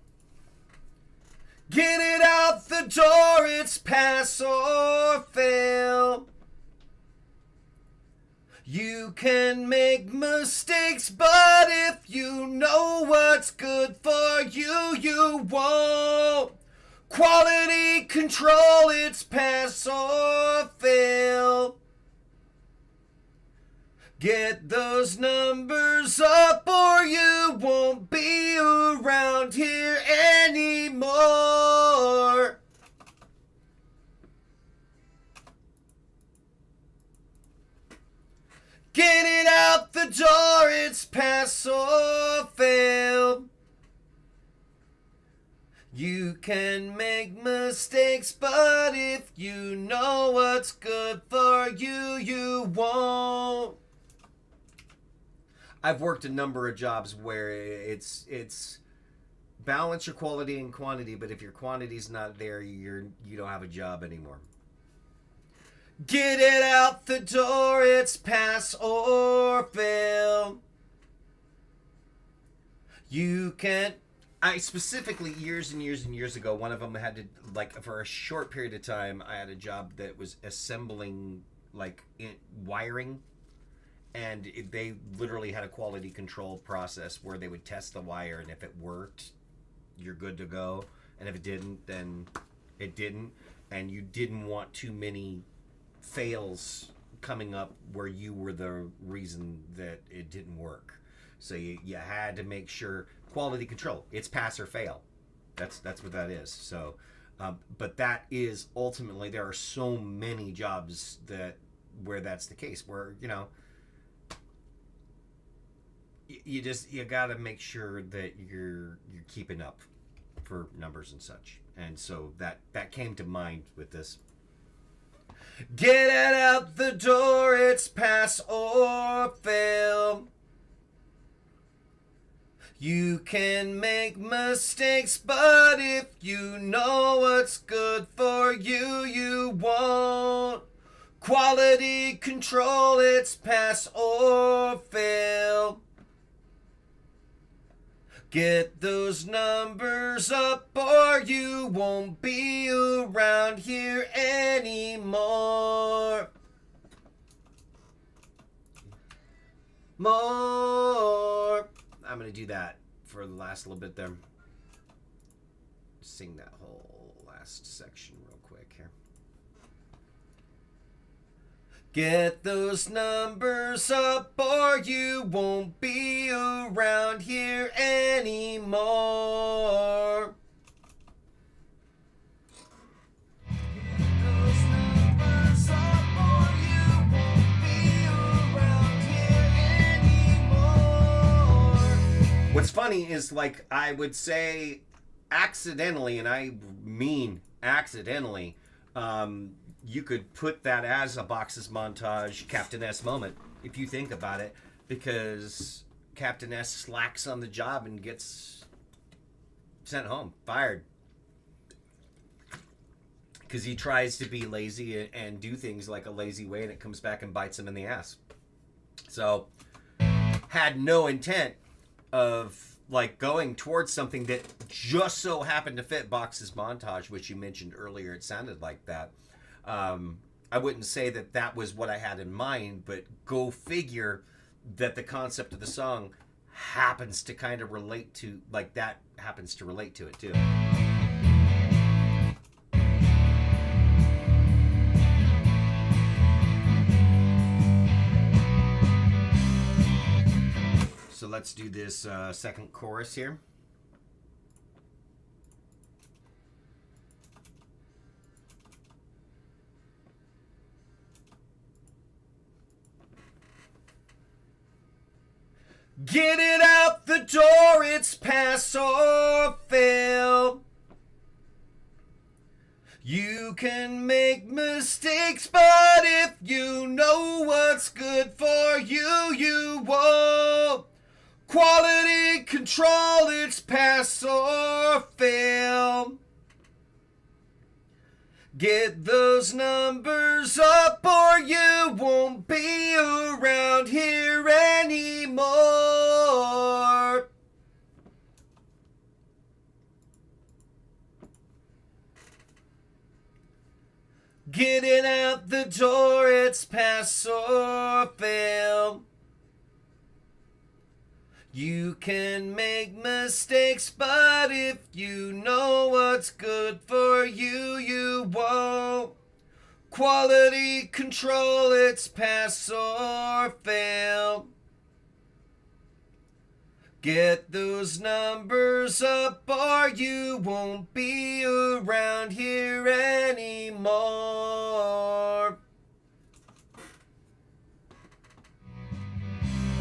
[SPEAKER 1] Get it out the door, it's pass or fail. You can make mistakes, but if you know what's good for you, you won't. Quality control, it's pass or fail. Get those numbers up or you won't be around here anymore. Get it out the door, it's pass or fail. You can make mistakes, but if you know what's good for you, you won't. I've worked a number of jobs where it's balance your quality and quantity, but if your quantity's not there, you don't have a job anymore. Get it out the door, it's pass or fail. You can't. I specifically, years and years and years ago, one of them had to, like, for a short period of time, I had a job that was assembling, like, wiring. And they literally had a quality control process where they would test the wire, and if it worked, you're good to go. And if it didn't, then it didn't. And you didn't want too many fails coming up where you were the reason that it didn't work. So you had to make sure quality control. It's pass or fail. That's what that is. So, but that is ultimately, there are so many jobs where that's the case. Where you got to make sure that you're keeping up for numbers and such. And so that came to mind with this. Get it out the door, it's pass or fail. You can make mistakes, but if you know what's good for you, you won't. Quality control, it's pass or fail. Get those numbers up or you won't be around here anymore. More. I'm going to do that for the last little bit there. Sing that whole last section real quick here. Get those numbers up or you won't be around here anymore. What's funny is, like, I would say accidentally, and I mean accidentally, you could put that as a Boxes Montage Captain S moment, if you think about it, because Captain S slacks on the job and gets sent home, fired. Because he tries to be lazy and do things like a lazy way, and it comes back and bites him in the ass. So, had no intent of, like, going towards something that just so happened to fit Boxes Montage, which you mentioned earlier. It sounded like that. I wouldn't say that was what I had in mind, but go figure that the concept of the song happens to kind of relate to, like, that happens to relate to it too. So let's do this second chorus here. Get it out the door, it's pass or fail. You can make mistakes, but if you know what's good for you, you won't. Quality control, it's pass or fail. Get those numbers up or you won't be around here anymore. Getting out the door, it's pass or fail. You can make mistakes, but if you know what's good for you, you won't. Quality control, it's pass or fail. Get those numbers up or you won't be around here anymore.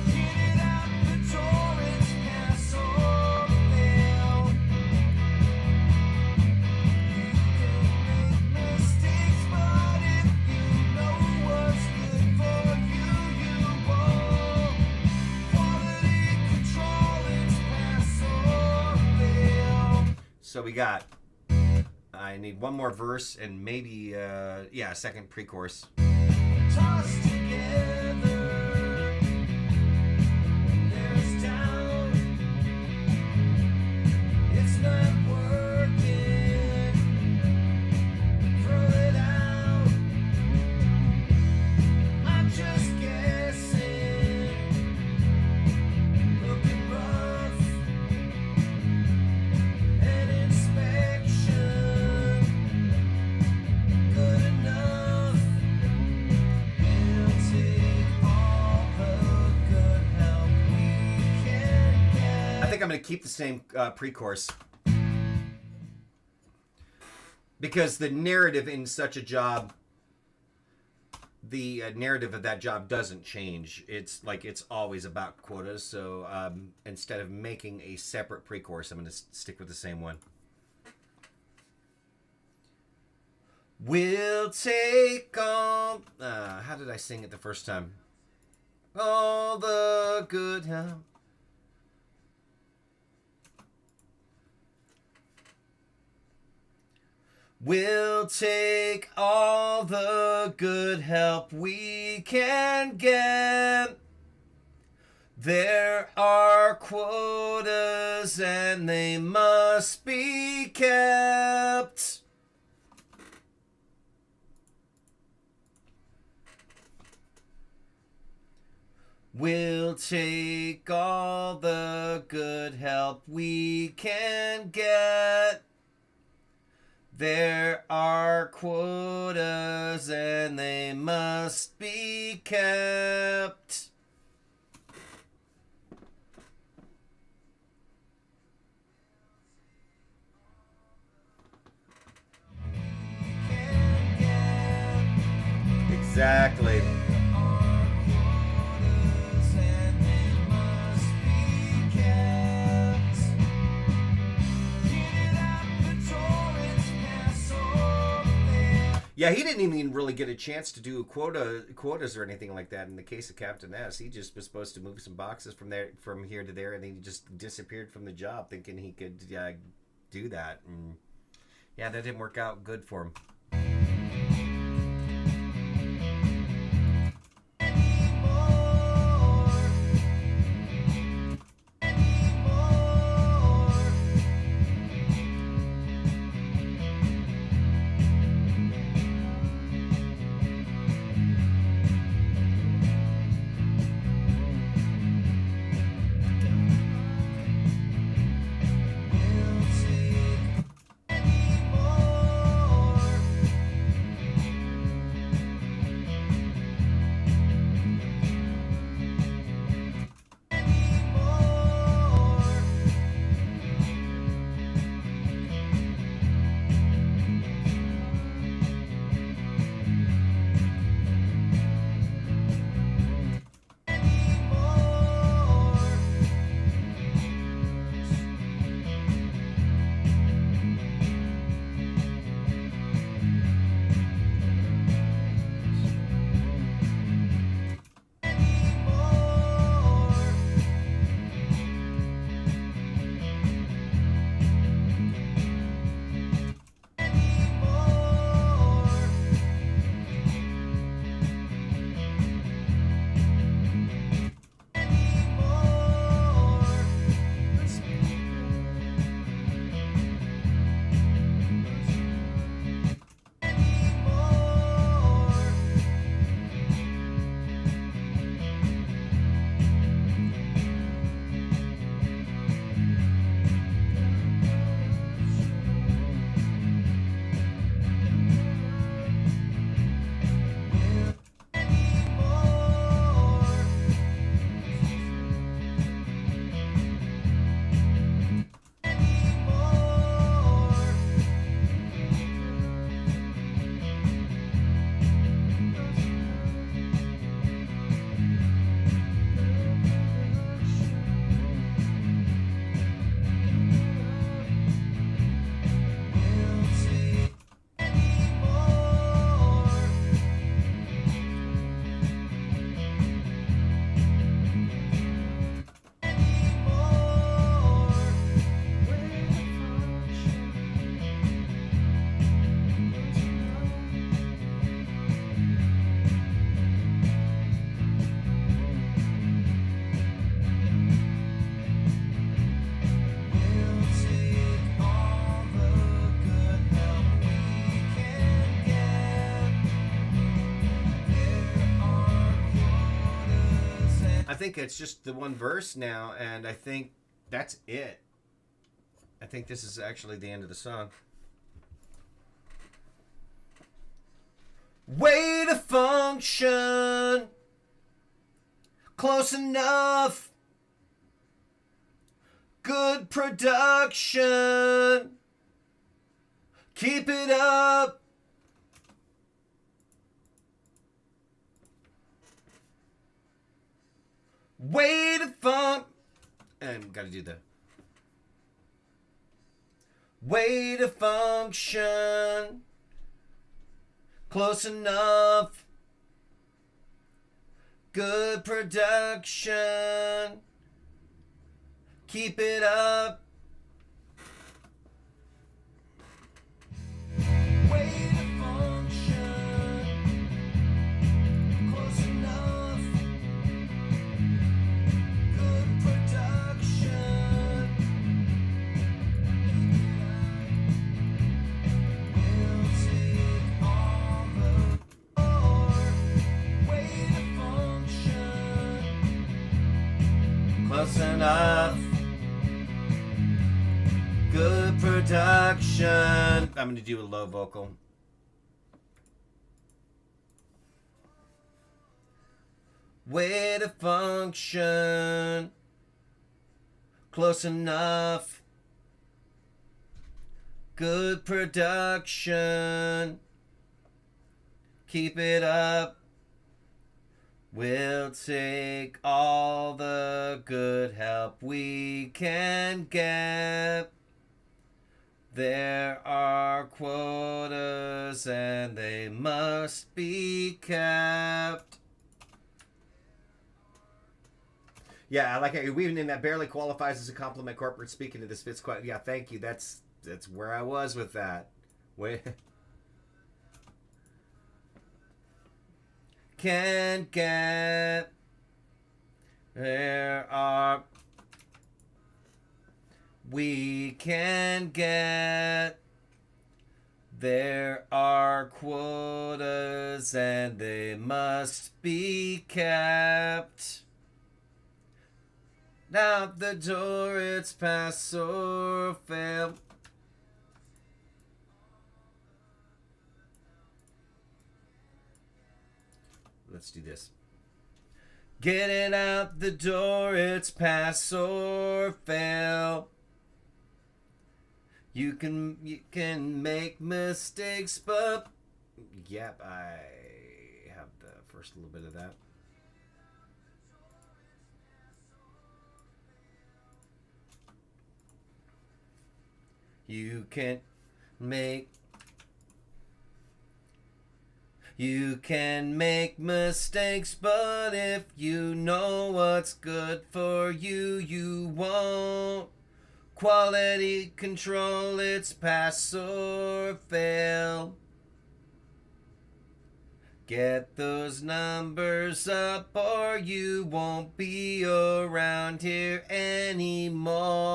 [SPEAKER 1] Get out the door, it's pass or fail. You can make mistakes, but if you know what's good for you, you won't. Quality control, it's pass or fail. So we got, I need one more verse and maybe, a second pre-chorus. Toss together, there's down, it's not working, throw it out, I'm just guessing, looking rough, an inspection, good enough, we'll take all the good help we can get. I think I'm going to keep the same pre-chorus. Because the narrative in such a job, the narrative of that job doesn't change. It's like it's always about quotas. So instead of making a separate pre-chorus, I'm going to stick with the same one. We'll take all... how did I sing it the first time? All the good help. We'll take all the good help we can get. There are quotas and they must be kept. We'll take all the good help we can get. There are quotas and they must be kept. Exactly. Yeah, he didn't even really get a chance to do quotas or anything like that. In the case of Captain S, he just was supposed to move some boxes from here to there, and then he just disappeared from the job, thinking he could do that. And yeah, that didn't work out good for him. think it's just the one verse now, and I think that's it. I think this is actually the end of the song. Way to function, close enough, good production, keep it up. Way to funk, and gotta do the way to function, close enough, good production, keep it up. Way to function, close enough, good production, we'll take all the more. Way to function, close enough, good production. I'm going to do a low vocal. Way to function, close enough, good production, keep it up. We'll take all the good help we can get. There are quotas and they must be kept. Yeah, I like it. Even in that barely qualifies as a compliment. Corporate speaking to this fits quite. Yeah, thank you. That's where I was with that. Wait. Can't get. There are. We can get. There are quotas and they must be kept. Out the door, it's pass or fail. Let's do this. Get it out the door, it's pass or fail. You can make mistakes, but yep, I have the first little bit of that. You can make mistakes, but if you know what's good for you, you won't. Quality control, it's pass or fail. Get those numbers up or you won't be around here anymore.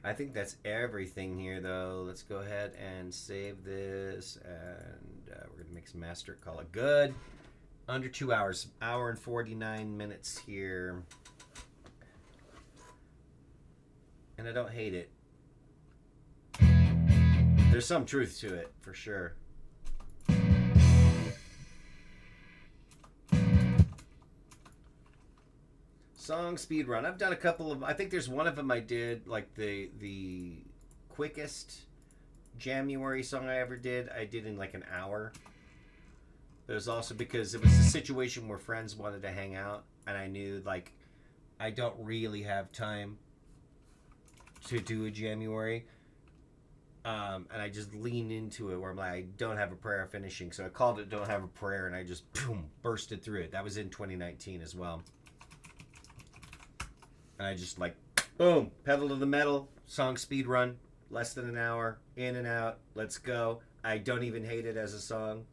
[SPEAKER 1] I think that's everything here, though. Let's go ahead and save this, and we're going to mix and master it, call it good. Under 2 hours, hour and 49 minutes here. And I don't hate it. There's some truth to it, for sure. Song speed run. I've done a couple of. I think there's one of them I did like the quickest Jamuary song I ever did. I did in like an hour. There's also because it was a situation where friends wanted to hang out, and I knew like I don't really have time to do a Jamuary, and I just leaned into it where I'm like I don't have a prayer finishing, so I called it "Don't Have a Prayer," and I just boom bursted through it. That was in 2019 as well. And I just like, boom, pedal to the metal, song speed run, less than an hour, in and out, let's go. I don't even hate it as a song.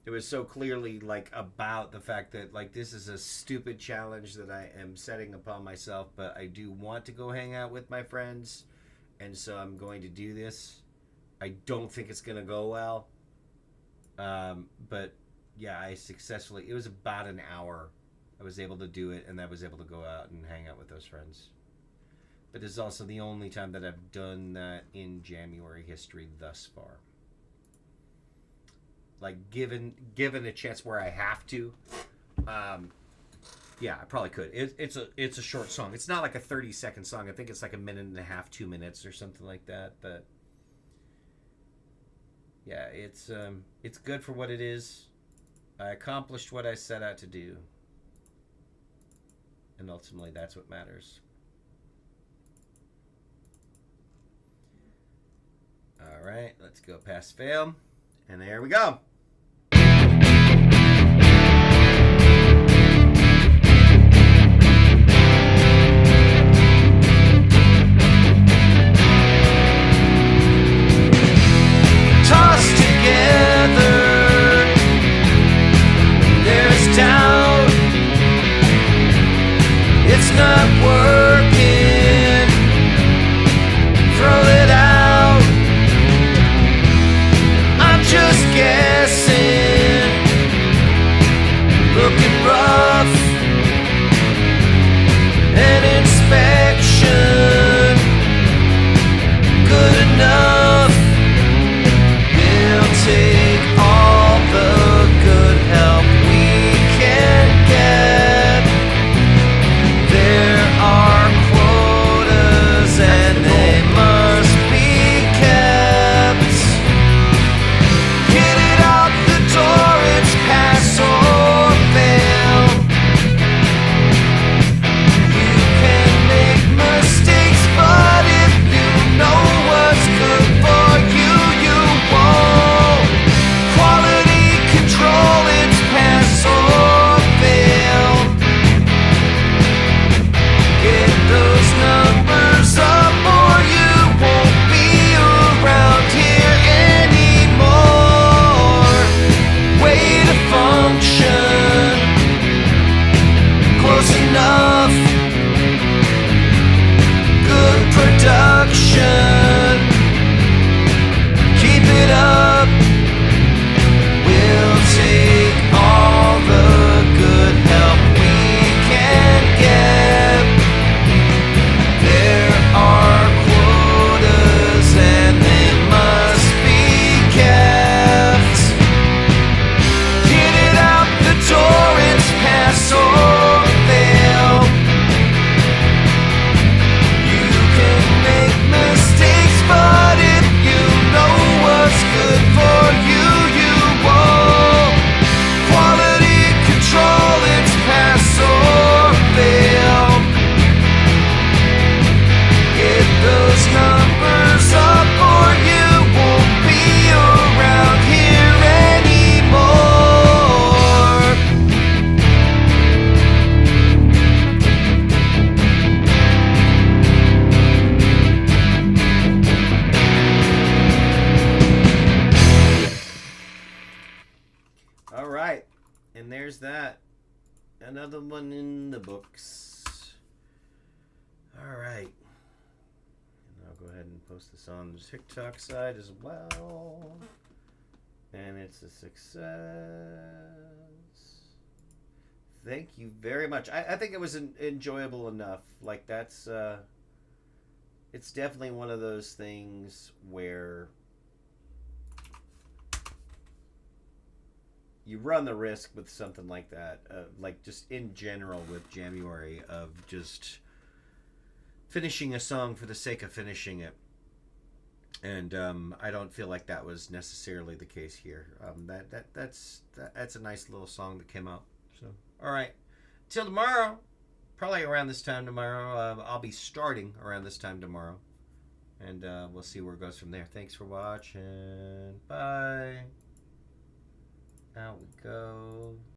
[SPEAKER 1] It was so clearly like about the fact that like this is a stupid challenge that I am setting upon myself, but I do want to go hang out with my friends, and so I'm going to do this. I don't think it's going to go well, but yeah, I successfully. It was about an hour. I was able to do it, and I was able to go out and hang out with those friends. But this is also the only time that I've done that in Jamuary history thus far. Like given a chance where I have to, yeah, I probably could. It's a short song. It's not like a 30-second song. I think it's like a minute and a half, 2 minutes or something like that. But yeah, it's good for what it is. I accomplished what I set out to do, and ultimately that's what matters. All right, let's go pass fail, and there we go. Not working, throw it out. I'm just guessing, looking rough. An inspection, good enough. We'll take all the good help we can get. There are quotas and they must be kept. Get it out the door, it's pass or fail. You can make mistakes, but if you know what's good for you, you won't. Quality control, it's pass or fail. Get those numbers up or you won't be around here anymore. Way to function, close enough. Good production, keep it up. We'll take all the good help we can get. There are quotas and they must be kept. Get it out the door, it's pass or fail. You can make mistakes, but if you know what's good for you, you won't. Quality control, it's pass or fail. Get those numbers up or you won't be around here anymore. All right, and there's that. Another one in the books. All right. I'll go ahead and post this on the TikTok side as well. And it's a success. Thank you very much. I think it was enjoyable enough. Like that's, it's definitely one of those things where you run the risk with something like that. Like just in general with Jamuary of just finishing a song for the sake of finishing it, and I don't feel like that was necessarily the case here. That's a nice little song that came out. So all right, till tomorrow, probably around this time tomorrow. I'll be starting around this time tomorrow, and we'll see where it goes from there. Thanks for watching. Bye. Out we go.